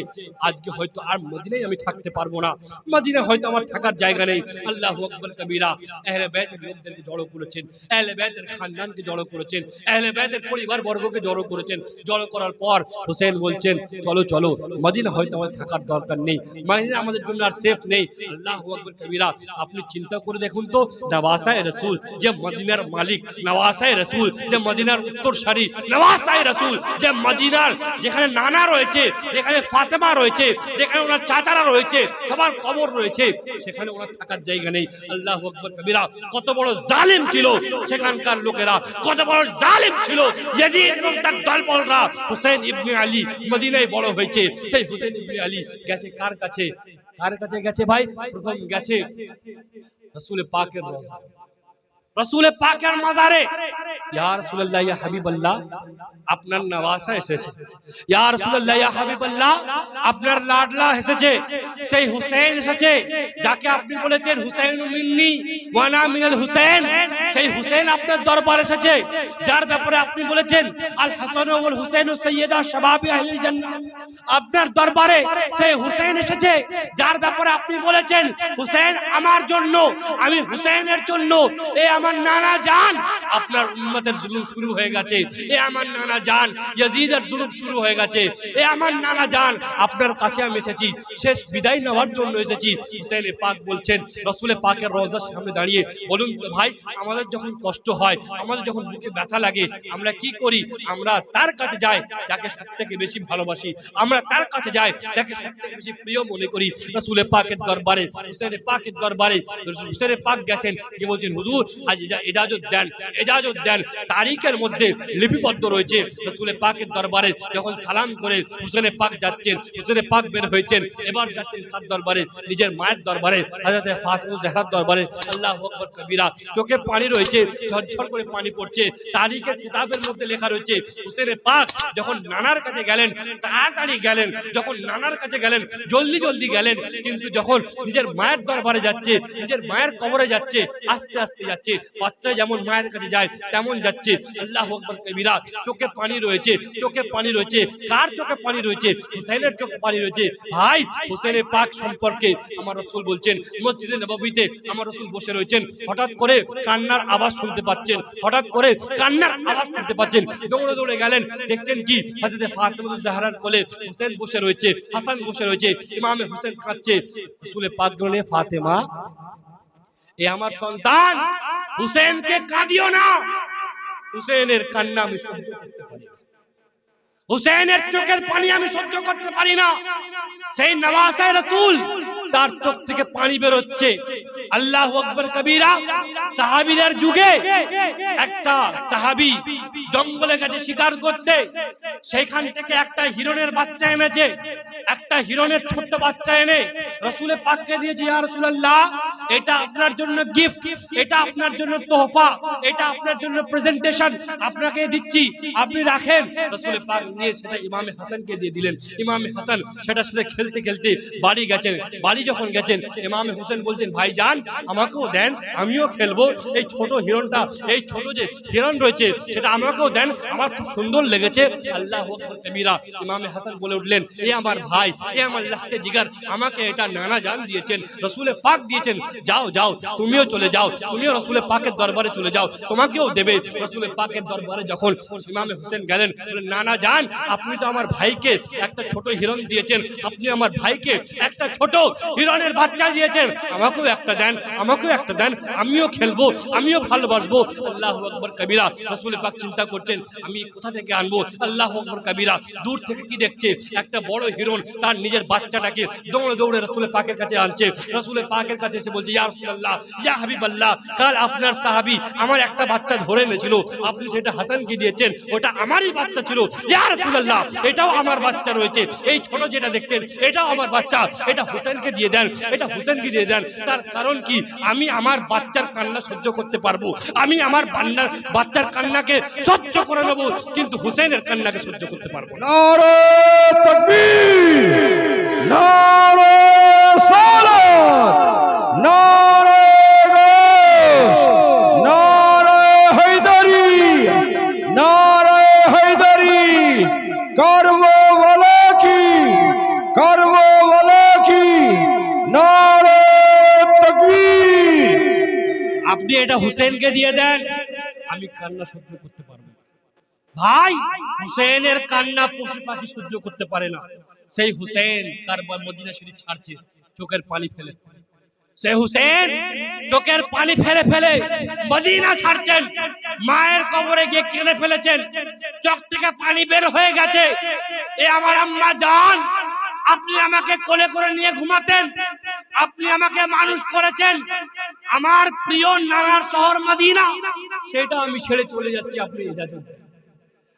আজকে হয়তো আর মদিনায় আমি থাকতে পারবো না, মদিনা হয়তো আমার থাকার জায়গা নেই। আল্লাহু আকবার কবীরা। আহলে বায়তের লোকদেরকে জড়ো করেছেন, আহলে বায়তের খানদানকে জড়ো করেছেন, আহলে বায়তের পরিবার বর্গকে জড়ো করেছেন। জড়ো করার পর হুসেন বলছেন, চলো চলো, মদিনা হয়তো আমার থাকার দরকার নেই, মদিনা আমাদের জন্য আর সেফ নেই। আল্লাহু আকবার কবীরা। আপনি চিন্তা করে দেখুন তো, নওয়াসায়ে রাসূল যে মদিনার মালিক, নওয়াসায়ে রাসূল যে মদিনার উত্তরসারি, নওয়াসায়ে রাসূল যে মদিনার যেখানে নানা রয়েছে, যেখানে ফাতেমা রয়েছে, যেখানে ওনার চাচারা রয়েছে, সবার কবর রয়েছে, সেখানে ওনার থাকার জায়গা নেই। আল্লাহু আকবার কবীরা। কত বড় জালিম ছিল সেখানকার লোকেরা, কত বড় জালিম ছিল ইয়াজিদ এবং তার দলবলরা। হুসেন ইবনে আলী মদিনায় বড় হয়েছে, সেই হুসেন ইবনে আলী গেছে কার কাছে? কার কাছে গেছে ভাই? প্রথম গেছে রাসূল পাকের রওজা। রসুল পাকের মাজারে ইয়া রাসূলুল্লাহ ইয়া হাবিবাল্লাহ আপনার নওয়াসা এসেছে, ইয়া রাসূলুল্লাহ ইয়া হাবিবাল্লাহ আপনার লাডলা এসেছে, সেই হুসেন এসেছে যাকে আপনি বলেছেন হুসাইনুম মিন্নি ওয়া আনা মিনাল হুসেন, সেই হুসেন আপনার দরবারে এসেছে যার ব্যাপারে আপনি বলেছেন আল হাসান ওয়াল হুসাইন সাইয়্যিদা শাবাবি আহলিল জান্নাহ। আপনার দরবারে সেই হুসেন এসেছে যার ব্যাপারে আপনি বলেছেন হুসেন আমার জন্য, আমি হুসেনের জন্য, এ আমার নানা জান। আপনার উম্মতের জুলুম শুরু হয়ে গেছে, এ আমার নানা জান ইয়াজিদের জুলুম শুরু হয়ে গেছে, এ আমার নানা জান আপনার কাছে আমি এসেছি, শেষ বিদায় নেওয়ার জন্য এসেছি। হুসেন পাক বলছেন রাসূল পাকের রওজার সামনে দাঁড়িয়ে, বলুন তো ভাই আমাদের যখন কষ্ট হয়, আমাদের যখন বুকে ব্যথা লাগে, আমরা কি করি? আমরা তার কাছে যাই যাকে সবথেকে বেশি ভালোবাসি, আমরা তার কাছে যাই যাকে সবথেকে বেশি প্রিয় মনে করি। রাসূল পাকের দরবারে হুসেন পাকের দরবারে হুসেন পাক গেছেন, কি বলছেন হুজুর আজ ইজাজত দেন, ইজাজত দেন। তারিখের মধ্যে লিপিবদ্ধ রয়েছে রাসূল পাকের দরবারে যখন সালাম করে হুসেন পাক যাচ্ছেন, হুসেন পাক বের হয়েছেন, এবার যাচ্ছেন কার দরবারে? নিজের মায়ের দরবারে, হযরত ফাতিমা জাহরার দরবারে। আল্লাহু আকবার কবীরা, চোখে পানি রয়েছে, ঝরঝর করে পানি পড়ছে। তারিখের কিতাবের মধ্যে লেখা রয়েছে হুসেন পাক যখন নানার কাছে গেলেন, তাড়াতাড়ি গেলেন, যখন নানার কাছে গেলেন জলদি জলদি গেলেন, কিন্তু যখন নিজের মায়ের দরবারে যাচ্ছে, নিজের মায়ের কবরে যাচ্ছে, আস্তে আস্তে যাচ্ছে, বাচ্চা যেমন মায়ের কাছে যায় তেমন যাচ্ছে। আল্লাহু আকবার কবীরা, চোখে পানি রয়েছে, চোখে পানি রয়েছে। কার চোখে পানি রয়েছে? হুসেনের চোখে পানি রয়েছে। ভাই হুসেন পাক সম্পর্কে আমার রাসূল বলছেন, মসজিদে নববীতে আমার রাসূল বসে রয়েছেন, হঠাৎ করে কান্নার আওয়াজ শুনতে পাচ্ছেন, হঠাৎ করে কান্নার আওয়াজ শুনতে পাচ্ছেন, দৌড়ে দৌড়ে গেলেন, দেখতেন কি হযরত ফাতিমা জাহরার কোলে হুসেন বসে রয়েছে, হাসান বসে রয়েছে, ইমামে হুসেন কাঁদছে। রাসূল পাক বলেন, ফাতেমা এ আমার সন্তান, হুসেনকে কাঁদিও না, হুসেনের কান্না আমি সহ্য করতে পারি না, হুসেনের চোখের পানি আমি সহ্য করতে পারি না। সেই নওয়াসায়ে রাসূল তার চোখ থেকে পানি বের হচ্ছে। আল্লাহু আকবার কবীরা। সাহাবীদের যুগে একটা সাহাবী জঙ্গলে গেছে শিকার করতে, সেইখান থেকে একটা হিরনের বাচ্চা এনেছে, একটা হিরনের ছোট্ট বাচ্চা এনে রাসূল পাককে দিয়েছে, ইয়া রাসূলুল্লাহ এটা আপনার জন্য গিফট, এটা আপনার জন্য তোহফা, এটা আপনার জন্য প্রেজেন্টেশন, আপনাকে দিচ্ছি, আপনি রাখেন। রাসূল পাক নিয়ে সেটা ইমামে হাসানকে দিয়ে দিলেন। ইমামে হাসান সেটার সাথে খেলতে খেলতে বাড়ি গেছেন। বাড়ি যখন গেছেন ইমামে হোসেন বলছেন, ভাইজান আমাকেও দেন, আমিও খেলবো, এই ছোট হিরনটা, এই ছোট যে হিরন রয়েছে সেটা আমাকেও দেন, আমার খুব সুন্দর লেগেছে। আল্লাহু আকবার কবীরা। ইমামে হাসান বলে উঠলেন, এ আমার ভাই, এ আমার লাখতে জিগার, আমাকে এটা নানা জান দিয়েছেন, রাসূল পাক দিয়েছেন, যাও যাও তুমিও চলে যাও, তুমিও রাসূল পাকের দরবারে চলে যাও, তোমাকেও দেবে। রাসূল পাকের দরবারে যখন ইমামে হোসেন গেলেন, বললেন, নানা জান আপনি তো আমার ভাইকে একটা ছোট হিরন দিয়েছেন, আপনি আমার ভাইকে একটা ছোট হিরনের বাচ্চা দিয়েছেন, আমাকেও একটা দেন, আমাকেও একটা দেন, আমিও খেলবো, আমিও ভালোবাসবো। আল্লাহু আকবার কবীরা। রাসূল পাক চিন্তা করছেন, আমি কোথা থেকে আনবো? আল্লাহু আকবার কবীরা। দূর থেকে কি দেখছে? একটা বড় হিরন তার নিজের বাচ্চাটাকে দৌড়ে দৌড়ে রাসূল পাকের কাছে আনছে। রাসূল পাকের কাছে এসে বলছে, ইয়া রাসূলুল্লাহ, ইয়া হাবিবাল্লাহ, কাল আপনার সাহাবী আমার একটা বাচ্চা ধরে এনেছিল, আপনি সেটা হাসানকে দিয়েছেন, ওটা আমারই বাচ্চা ছিল। ইয়া রাসূলুল্লাহ এটাও আমার বাচ্চা রয়েছে, এই ছোট যেটা দেখতেন এটাও আমার বাচ্চা, এটা হুসেনকে দিয়ে দেন, এটা হুসেনকে দিয়ে দেন। তার কারণ কি? আমি আমার বাচ্চার কান্না সহ্য করতে পারবো, আমি আমার বাচ্চার কান্নাকে সহ্য করে নেব, কিন্তু হুসেনের কান্নাকে সহ্য করতে পারবো না। নারে তাকবীর, নারে সালাত, নারে গায়স, নারে হায়দারি, নারে হায়দারি, করবো বলে কি, করবো বলে কি, নারে তাকবীর। আপনি এটা হুসেনকে দিয়ে দেন, আমি কান্না সহ্য করতে পারবো না। ভাই হুসেনের কান্না পশু পাখি সহ্য করতে পারে না। সেই হুসেন কারবার মদিনা শরীফ ছাড়ছে চোখের পানি ফেলে, সেই হুসেন চোখের পানি ফেলে ফেলে মদিনা ছাড়ছেন, মায়ের কবরে গিয়ে কেঁদে ফেলেছেন, চোখ থেকে পানি বের হয়ে গেছে। এ আমার আম্মা জান, আপনি আমাকে কোলে করে নিয়ে ঘুমাতেন, আপনি আমাকে মানুষ করেছেন, আমার প্রিয় নানার শহর মদিনা, সেটা আমি ছেড়ে চলে যাচ্ছি, আপনি ইজাজত দেন।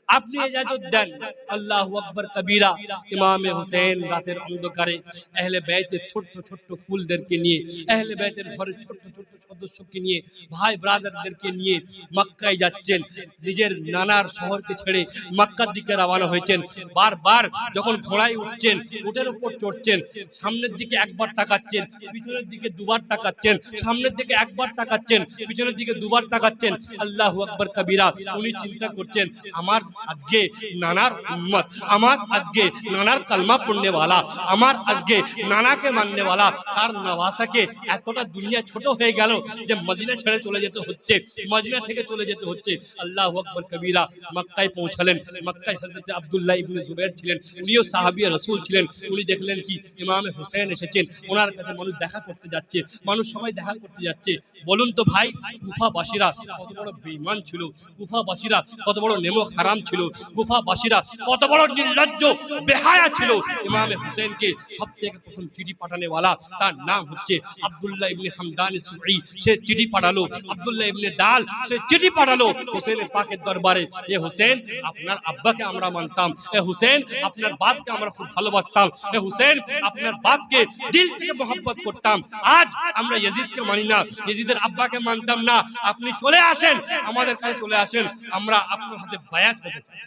আপনি ইজাজত দেন। আল্লাহু আকবার কবীরা। ইমামে হুসেন রাতের অন্ধকারে আহলে বাইতের ছোট্ট ছোট্ট ফুলদেরকে নিয়ে, আহলে বাইতের ঘরের ছোট্ট ছোট্ট সদস্যকে নিয়ে, ভাই ব্রাদারদেরকে নিয়ে মক্কায় যাচ্ছেন। নিজের নানার শহরকে ছেড়ে মক্কার দিকে রওনা হয়েছেন। বারবার যখন ঘোড়ায় উঠছেন, উটের উপর চড়ছেন, সামনের দিকে একবার তাকাচ্ছেন, পিছনের দিকে দুবার তাকাচ্ছেন, সামনের দিকে একবার তাকাচ্ছেন, পিছনের দিকে দুবার তাকাচ্ছেন। আল্লাহু আকবার কবীরা। উনি চিন্তা করছেন, আমার আজকে নানার উম্মত, আমার আজকে নানার কালমা পড়নে वाला, আমার আজকে নানাকে মাননে वाला, তার নওয়াসাকে এতটা দুনিয়া ছোট হয়ে গেল যে মদিনা ছেড়ে চলে যেতে হচ্ছে, মদিনা থেকে চলে যেতে হচ্ছে। আল্লাহু আকবার কবীরা। মক্কায় পৌঁছালেন। মক্কায় হযরত আব্দুল্লাহ ইবনে জুবাইর ছিলেন, উনিও সাহাবী রাসূল ছিলেন। উনি দেখলেন কি ইমামে হুসেন এসেছেন, ওনার কাছে মানুষ দেখা করতে যাচ্ছে, মানুষ সবাই দেখা করতে যাচ্ছে। বলুন তো ভাই, কুফাবাসীরা কত বড় বেঈমান ছিল, কুফাবাসীরা কত বড় নেমক হারাম ছিল, কুফাবাসীরা কত বড় নির্লজ্জ বেহায়া ছিল। ইমামে হুসেনকে সবথেকে প্রথম চিঠি পাঠানে वाला তার নাম হচ্ছে আব্দুল্লাহ ইবনে হামদান সুঈ। সে চিঠি পাঠালো। আব্দুল্লাহ ইবনে দাল সে চিঠি পাঠালো হুসেনের পাকের দরবারে। এ হুসেন, আপনার আব্বাকে আমরা মানতাম, এ হুসেন আপনার বাপকে আমরা খুব ভালোবাসতাম, এ হুসেন আপনার বাপকে দিল থেকে মোহাব্বত করতাম। আজ আমরা ইয়াজিদকে মানি না, ইয়াজিদের আব্বাকে মানতাম না। আপনি চলে আসেন, আমাদের কাছে চলে আসেন, আমরা আপনার হাতে বায়াত হতে চাই,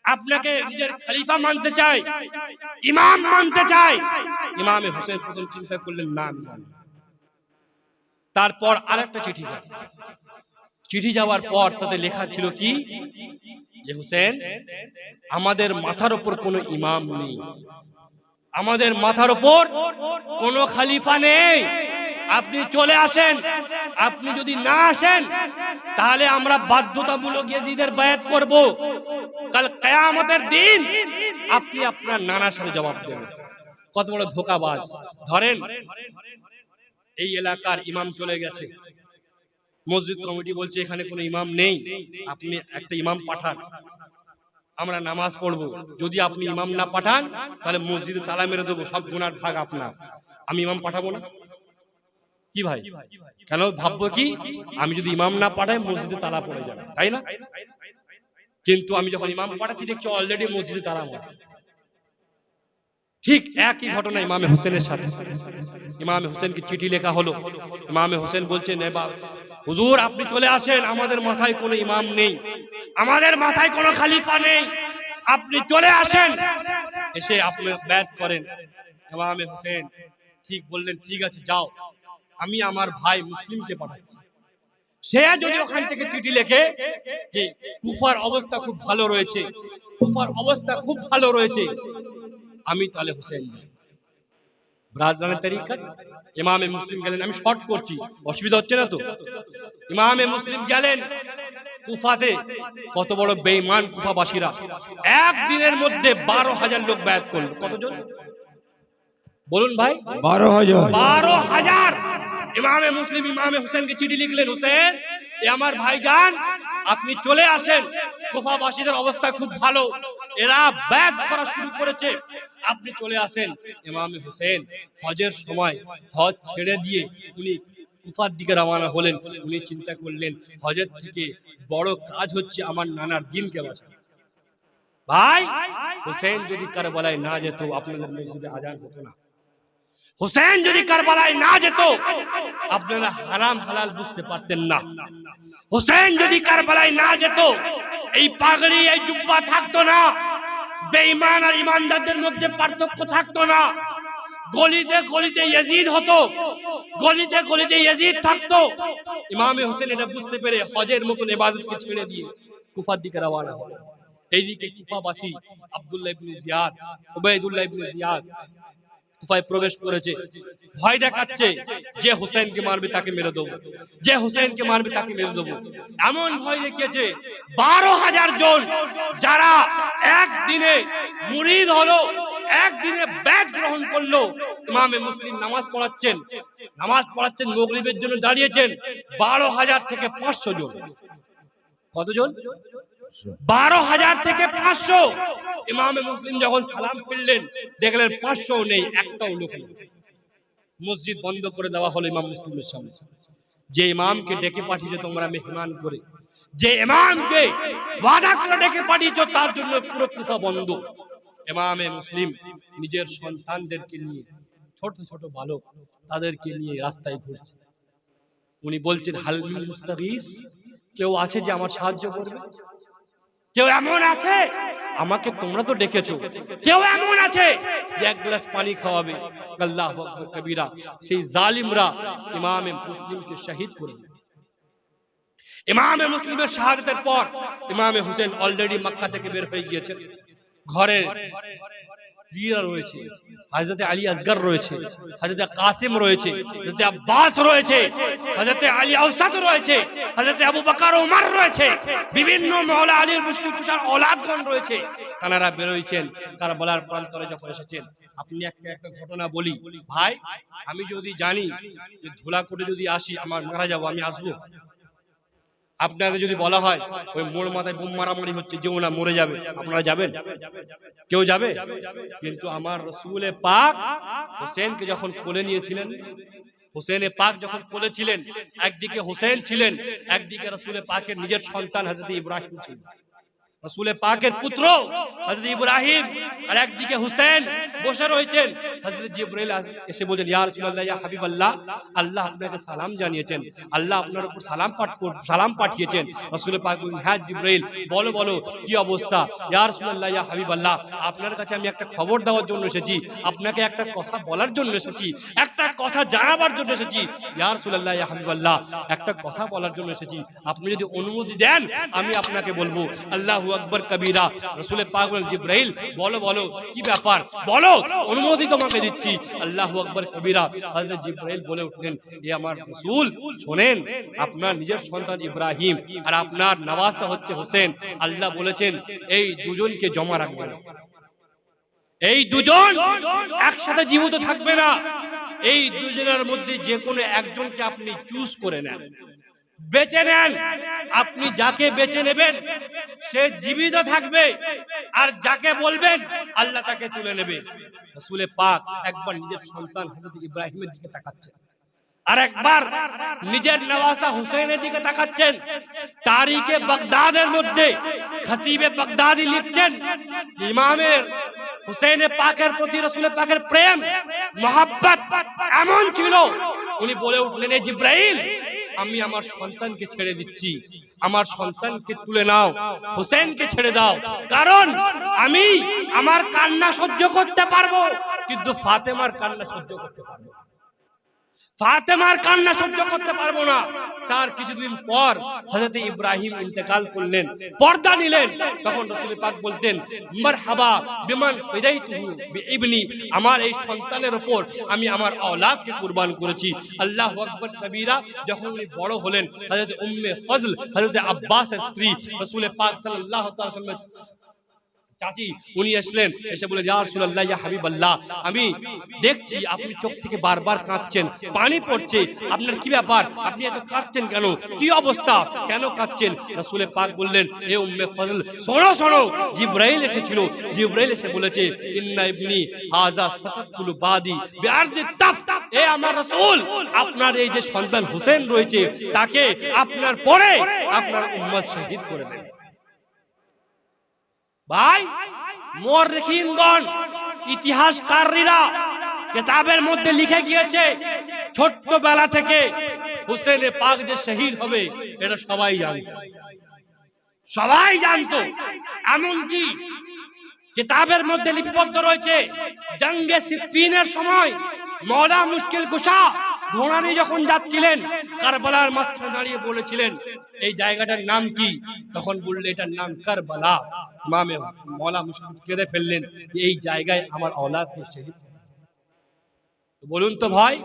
আপনাকে নিজের খলিফা মানতে চাই, ইমাম মানতে চাই। ইমামে হুসেন প্রথম চিন্তা করলেন, না আমি মানব না। তারপর আরেকটা চিঠি গেল। চিঠি যাওয়ার পর তাতে লেখা ছিল কি, যে হুসেন, আমাদের মাথার উপর কোনো ইমাম নেই, আমাদের মাথার উপর কোনো খলিফা নেই, আপনি চলে আসেন। আপনি যদি না আসেন তাহলে আমরা বাধ্যতামূলক ইয়াজিদের বায়াত করব। কাল কিয়ামতের দিন আপনি আপনার নানার সাথে জবাব দেবেন। কত বড় ধোঁকাবাজ। ধরেন এই এলাকার ইমাম চলে গেছে, মসজিদ কমিটি বলছে এখানে কোনো ইমাম নেই, আপনি একটা ইমাম পাঠান, আমরা নামাজ পড়বো। যদি আপনি ইমাম না পাঠান তাহলে মসজিদে তালা মেরে দেবো, সব গুনার ভাগ আপনার। আমি ইমাম পাঠাবো না। কি ভাই, কেন ভাববো কি আমি যদি ইমাম না পাঠাই মসজিদে তালা পড়ে যাবে, তাই না? কিন্তু আমি যখন ইমাম পাঠাচ্ছি দেখছি অলরেডি মসজিদে তালা মারা। ঠিক একই ঘটনা ইমামে হোসেনের সাথে। ইমামে হোসেনকে চিঠি লেখা হলো। ইমামে হোসেন বলছেন, হুজুর আপনি চলে আসেন, আমাদের মাথায় কোনো ইমাম নেই, আমাদের মাথায় কোনো খলিফা নেই, আপনি চলে আসেন, এসে আপনি বায়াত করেন। ইমামে হোসেন ঠিক বললেন, ঠিক আছে যাও, আমি আমার ভাই মুসলিমকে পাঠাচ্ছি। সে যদি ওখান থেকে চিঠি লেখে যে কুফার অবস্থা খুব ভালো রয়েছে, কুফার অবস্থা খুব ভালো রয়েছে, আমি তাহলে হোসেন যাই। ব্রাজরানের তরিকা। ইমামে মুসলিম গেলেন, আমি শর্ট করছি, অসুবিধা হচ্ছে না তো? ইমামে মুসলিম গেলেন কুফাতে। কত বড় বেঈমান কুফাবাসীরা! একদিনের মধ্যে 12,000 লোক বায়াত করলো। কতজন বলুন ভাই? 12,000। 12,000। ইমামে মুসলিম ইমামে হোসেনকে চিঠি লিখলেন, হোসেন এ আমার ভাইজান, আপনি চলে আসেন, কুফাবাসীদের অবস্থা খুব ভালো, এরা বায়াত করা শুরু করেছে, আপনি চলে আসেন। ইমামে হোসেন হজের সময় হজ ছেড়ে দিয়ে উনি কুফার দিকে রওনা হলেন। উনি চিন্তা করলেন, হজের থেকে বড় কাজ হচ্ছে আমার নানার দ্বীনকে বাঁচানো। ভাই, হোসেন যদি কারবালায় না যেত আপনাদের মসজিদে আজান হতো না। হোসেন যদি কারবালায় না যেত আপনারা হারাম হালাল বুঝতে পারতেন না। হোসেন যদি কারবালায় না যেত এই পাগড়ি এই জুব্বা থাকতো না, বেঈমান আর ইমানদারদের মধ্যে পার্থক্য থাকতো না, গলিতে গলিতে ইয়াজিদ হতো, গলিতে গলিতে ইয়াজিদ থাকতো। ইমামে হোসেন এটা বুঝতে পেরে হজের মতন ইবাদতকে ছেড়ে দিয়ে কুফার দিকে রওনা হলেন। এইদিকে কুফাবাসী আব্দুল্লাহ ইবনে জিয়াদ, উবাইদুল্লাহ ইবনে জিয়াদ কুফায় প্রবেশ করেছে, ভয় দেখাচ্ছে যে হোসেনকে মারবে তাকে মেরে দেবো, যে হোসেনকে মারবে তাকে মেরে দেবো। এমন ভয় দেখিয়েছে 12,000 জন যারা একদিনে মুরিদ হলো, একদিনে বায়াত গ্রহণ করলো। ইমামে মুসলিম নামাজ পড়াচ্ছেন মাগরিবের জন্য দাঁড়িয়েছেন। 12,000 থেকে 500 জন। কতজন? 12,000 থেকে 500। ইমামে মুসলিম যখন সালাম ফিরলেন দেখলেন 500 নেই, একটাও লোক নেই। মসজিদ বন্ধ করে দেওয়া হলো ইমাম মুসলিমের সামনে। যে ইমামকে ডেকে পাঠিয়েছে তোমরা মেহমান করে, যে ইমামকে ওয়াদা করে ডেকে পাঠিয়েছো তার জন্য পুরো কুফা বন্ধ। ইমামে মুসলিম নিজের সন্তানদেরকে নিয়ে, ছোট ছোট বালক তাদেরকে নিয়ে রাস্তায় ঘুরছে। উনি বলছেন হাল মিন মুস্তাগীস, কেউ আছে যে আমার সাহায্য করবে? কেউ এমন আছে? আমাকে তোমরা তো ডেকেছো, কেউ এমন আছে যে এক গ্লাস পানি খাওয়াবে? আল্লাহু আকবার কবীরা। সেই জালিমরা ইমামে মুসলিমকে শহীদ করে দিল। ইমামে মুসলিমের শাহাদাতের পর ইমামে হুসেন অলরেডি মক্কা থেকে বের হয়ে গিয়েছেন। ঘরে স্ত্রীরা রয়েছে, হযরতে আলী আসগর রয়েছে, হযরতে কাসিম রয়েছে, হযরতে আব্বাস রয়েছে, হযরতে আলী আওসাত রয়েছে, হযরতে আবু বকর ওমর রয়েছে, বিভিন্ন মাওলা আলীর মুশকিল কুশার औलादগণ রয়েছে। তারা বের হয়েছেন কারবালার প্রান্তরে যখন এসেছেন। আপনি একটা ঘটনা বলি ভাই, আমি যদি জানি যে ধুলাকোটে যদি আসি আমার মারা যাব, আমি আসবো? আপনাদের যদি বলা হয় ওই মোড় মাথায় বোম মারামারি হচ্ছে, যেও না, মরে যাবে, আপনারা যাবেন? কেউ যাবে? কিন্তু আমার রাসূলে পাক হোসেনকে যখন কোলে নিয়েছিলেন, হোসেনে পাক যখন কোলে ছিলেন, একদিকে হোসেন ছিলেন, একদিকে রাসূলে পাকের নিজের সন্তান হযরত ইব্রাহিম ছিলেন। রাসূলে পাকের পুত্র হযরত ইব্রাহিম, আর একদিকে হোসেন বসে রয়েছেন। হযরত জিবরাইল এসে বলেন, ইয়া রাসূলুল্লাহ, ইয়া হাবিবাল্লাহ, আল্লাহ আপনাকে সালাম জানিয়েছেন, আল্লাহ আপনার উপর সালাম পাঠিয়েছেন। রাসূলে পাক বলেন, হ্যাঁ জিবরাইল, বলো বলো কি অবস্থা? ইয়া রাসূলুল্লাহ, ইয়া হাবিবাল্লাহ, আপনার কাছে আমি একটা খবর দেওয়ার জন্য এসেছি, আপনাকে একটা কথা বলার জন্য এসেছি, একটা কথা জানাবার জন্য এসেছি। ইয়া রাসূলুল্লাহ, ইয়া হাবিবাল্লাহ, একটা কথা বলার জন্য এসেছি, আপনি যদি অনুমতি দেন আমি আপনাকে বলবো। আল্লাহু আকবার কবীরা। রাসূলে পাক বলেন, জিবরাইল বলো বলো কি ব্যাপার, বলো, অনুমতি তোমাকে দিচ্ছি। আল্লাহু আকবার কবীরা। হযরত জিবরাইল বলে উঠলেন, এ আমার রাসূল, শুনেন, আপনার নিজের সন্তান ইব্রাহিম আর আপনার নওয়াসা হচ্ছে হোসেন, আল্লাহ বলেছেন এই দুজনকে জমা রাখবেন। এই দুজন একসাথে জীবিত থাকবে না, এই দুজনের মধ্যে যে কোনো একজনকে আপনি চুজ করে নেন, বেছে নেন। আপনি যাকে বেছে নেবেন সে জীবিত থাকবে, আর যাকে বলবেন আল্লাহ তাকে তুলে নেবে। রাসূলে পাক একবার নিজের সন্তান হযরত ইব্রাহিমের দিকে তাকাচ্ছেন, আর একবার নিজের নওয়াসা হুসেনের দিকে তাকাচ্ছেন। তারিখে বাগদাদের মধ্যে খতিবে বাগদাদি লিখছেন, ইমামের হুসেনে পাকের প্রতি রাসূলে পাকের প্রেম মহব্বত এমন ছিল, উনি বলে উঠলেন, এ জিবরাইল, আমি আমার সন্তানকে ছেড়ে দিচ্ছি, আমার সন্তানকে তুলে নাও, হোসেনকে ছেড়ে দাও, কারণ আমি আমার কান্না সহ্য করতে পারবো, কিন্তু ফাতেমার কান্না সহ্য করতে পারবো না। ফাতেমার কান্না সহ্য করতে পারবো না। তার কিছুদিন পর হযরত ইব্রাহিম ইন্তেকাল করলেন, পর্দা নিলেন। তখন রাসূল পাক বলতেন, মারহাবা বিমান ফিদাইতুহু বিইবনি, আমার এই সন্তানের উপর আমি আমার औलादকে কুরবান করেছি। আল্লাহু আকবার কবীরা। যখন উনি বড় হলেন, হযরত উম্মে ফজল, হযরত আব্বাসের স্ত্রী, রাসূল পাক সাল্লাল্লাহু তাআলা সাল্লাম চাচি, উনি আসলেন, এসে বলে, ইয়া রাসূলুল্লাহ, ইয়া হাবিবাল্লাহ, আমি দেখছি আপনি চোখ থেকে বারবার কাঁদছেন, পানি পড়ছে, আপনার কি ব্যাপার, আপনি এত কাঁদছেন কেন, কি অবস্থা, কেন কাঁদছেন? রাসূলে পাক বললেন, এ উম্মে ফজল, শোনো শোনো, জিবরাইল এসেছিল, জিবরাইল এসে বলেছে, ইন্না ইবনি হাযা সাতাকুল বাদি বিআরদি তাফ, এ আমার রাসূল, আপনার এই যে সন্তান হোসেন রয়েছে তাকে আপনার পরে আপনার উম্মত শহীদ করে দেন। ভাই, মুআররিখিনগণ, ইতিহাসকারীরা কিতাবের মধ্যে লিখে গিয়েছে, ছোট্টবেলা থেকে হুসেনে পাক যে শহীদ হবে এটা সবাই জানতো, সবাই জানতো। এমনকি কিতাবের মধ্যে লিপিবদ্ধ রয়েছে, জঙ্গে সিফফিনের সময় মওলা মুশকিল কুশা ঘোড়া নিয়ে যখন যাচ্ছিলেন, কারবালার মাঝখানে দাঁড়িয়ে বলেছিলেন, এই জায়গাটার নাম কি? তখন বললে এটার নাম কারবালা। ইমামে মওলা মুশকিল কেঁদে ফেললেন, এই জায়গায় আমার औलादকে শহীদ। বলুন তো ভাই,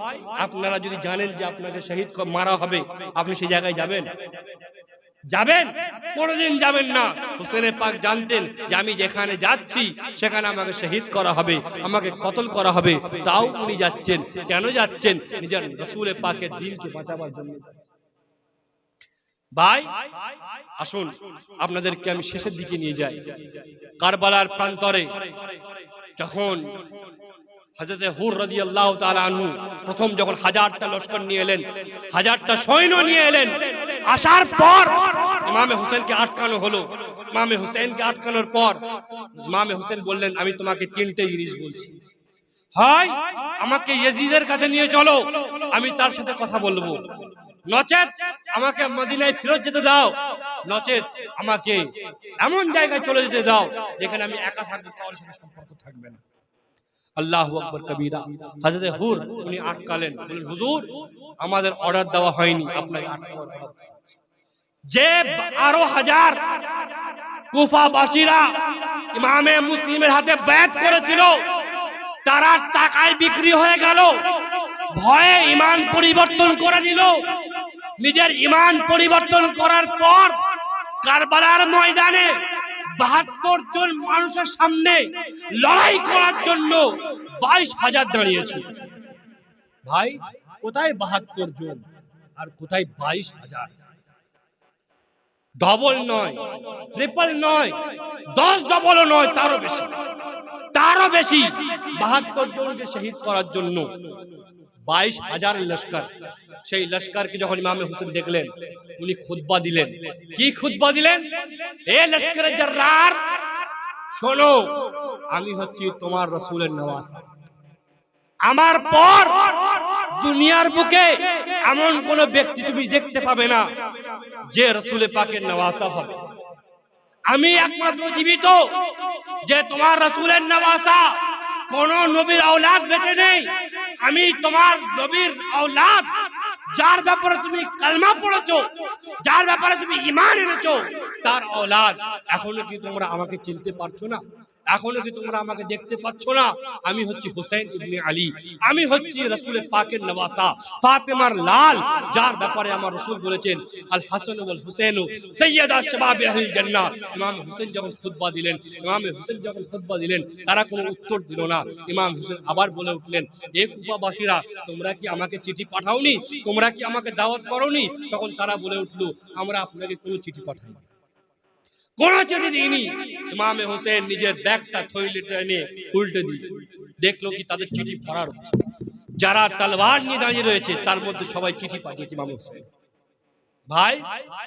আপনারা যদি জানেন যে আপনাকে শহীদ মারা হবে, আপনি সেই জায়গায় যাবেন? যাবেন? কোনোদিন যাবেন না। হুসেনে পাক জানতেন যে আমি যেখানে যাচ্ছি সেখানে আমাকে শহীদ করা হবে, আমাকে কতল করা হবে, তাও উনি যাচ্ছেন। কেন যাচ্ছেন? নিজের রাসূলে পাকের দ্বীনকে বাঁচাবার জন্য। ভাই আসুন আপনাদেরকে আমি শেষের দিকে নিয়ে যাই। কারবালার প্রান্তরে যখন হযরত হুর রাদিয়াল্লাহু তাআলা আনহু প্রথম যখন 1000টা লস্কর নিয়ে এলেন, 1000টা সৈন্য নিয়ে এলেন, আসার পর ইমামে হোসেনকে আটকানো হলো। ইমামে হোসেনকে আটকানোর পর ইমামে হোসেন বললেন, আমি তোমাকে তিনটে জিনিস বলছি, হয় আমাকে ইয়াজিদের কাছে নিয়ে চলো, আমি তার সাথে কথা বলবো, নচেত আমাকে মদিনায় ফেরত যেতে দাও, নচেত আমাকে এমন জায়গায় চলে যেতে দাও যেখানে আমি একা থাকবো, কারোর সাথে সম্পর্ক থাকবে না। আল্লাহু আকবার কবীরা। হযরত হুর উনি আটকালেন, বলেন হুজুর আমাদের অর্ডার দেওয়া হয়নি, আপনাকে আটকাবার অর্ডার। যে 12,000 কুফাবাসীরা ইমামে মুসলিমের হাতে বাইআত করেছিল, তারা টাকায় বিক্রি হয়ে গেল, ভয়ে ঈমান পরিবর্তন করে নিল। নিজের ঈমান পরিবর্তন করার পর কারবালার ময়দানে 72 জন মানুষের সামনে লড়াই করার জন্য 22,000 দাঁড়িয়েছে। ভাই কোথায় 72 জন আর কোথায় 22,000? ডবল নয়, ট্রিপল নয়, 10 ডবলও নয়, তারও বেশি, তারও বেশি। 72 জনকে শহীদ করার জন্য 22,000 লস্কর। সেই লস্করকে যখন ইমামে হোসেন দেখলেন, উনি খুতবা দিলেন। কি খুতবা দিলেন? এ লস্করে জাররার, শোনো, আমি হচ্ছি তোমার রাসূলের নওয়াসা। আমার পর দুনিয়ার বুকে এমন কোন ব্যক্তি তুমি দেখতে পাবে না যে রাসূল পাকের নওয়াসা হবে। আমি একমাত্র জীবিত যে তোমার রাসূলের নওয়াসা। কোন নবীর আওলাদ বেঁচে নেই। আমি তোমার নবীর আওলাদ, যার ব্যাপারে তুমি কালমা পড়েছো, যার ব্যাপারে তুমি ঈমান এনেছো, তার আওলাদ। এখনো কি তোমরা আমাকে চিনতে পারছো না? এখনো কি তোমরা আমাকে দেখতে পাচ্ছ না? আমি হচ্ছি হুসাইন ইবনে আলী, আমি হচ্ছি রাসূল পাকের নওয়াসা, ফাতেমার লাল, যার ব্যাপারে আমার রাসূল বলেছেন আল হাসান ওয়াল হুসাইন সাইয়্যিদা শাবাব আহলিল জান্নাহ। ইমাম হোসেন যখন খুতবা দিলেন, তারা কোনো উত্তর দিল না। ইমাম হোসেন আবার বলে উঠলেন, এ কুফাবাসীরা, তোমরা কি আমাকে চিঠি পাঠাওনি? তোমরা কি আমাকে দাওয়াত করোনি? তখন তারা বলে উঠলো, আমরা আপনাকে কোনো চিঠি পাঠাইনি, কোন চিঠি দিইনি। ইমামে হোসেন নিজের ব্যাগটা থইলে টেনে উল্টে দিল, দেখলো কি তাদের চিঠি ভরা রয়েছে। যারা তলোয়ার নিয়ে দাঁড়িয়ে রয়েছে তার মধ্যে সবাই চিঠি পাঠিয়েছে ইমাম হোসেন। ভাই,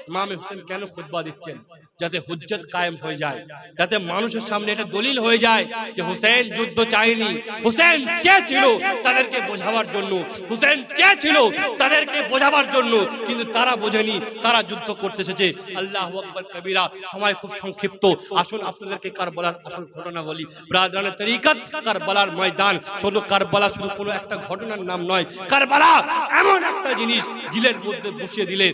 ইমামে হোসেন কেন খুতবা দিচ্ছেন? যাতে হুজ্জত কায়েম হয়ে যায়, যাতে মানুষের সামনে এটা দলিল হয়ে যায় যে হোসেন যুদ্ধ চায়নি, হোসেন চেয়েছিল তাদেরকে বোঝাবার জন্য, হোসেন চেয়েছিল তাদেরকে বোঝাবার জন্য, কিন্তু তারা বোঝেনি, তারা যুদ্ধ করতে এসেছে। আল্লাহু আকবার কবীরা। সময় খুব সংক্ষিপ্ত, আসুন আপনাদেরকে কারবালার আসল ঘটনা বলি। ব্রাদারানে তরিকত, কারবালার ময়দান শুধু কারবালা শুধু কোনো একটা ঘটনার নাম নয়। কারবালা এমন একটা জিনিস দিলের মধ্যে বসিয়ে দিলে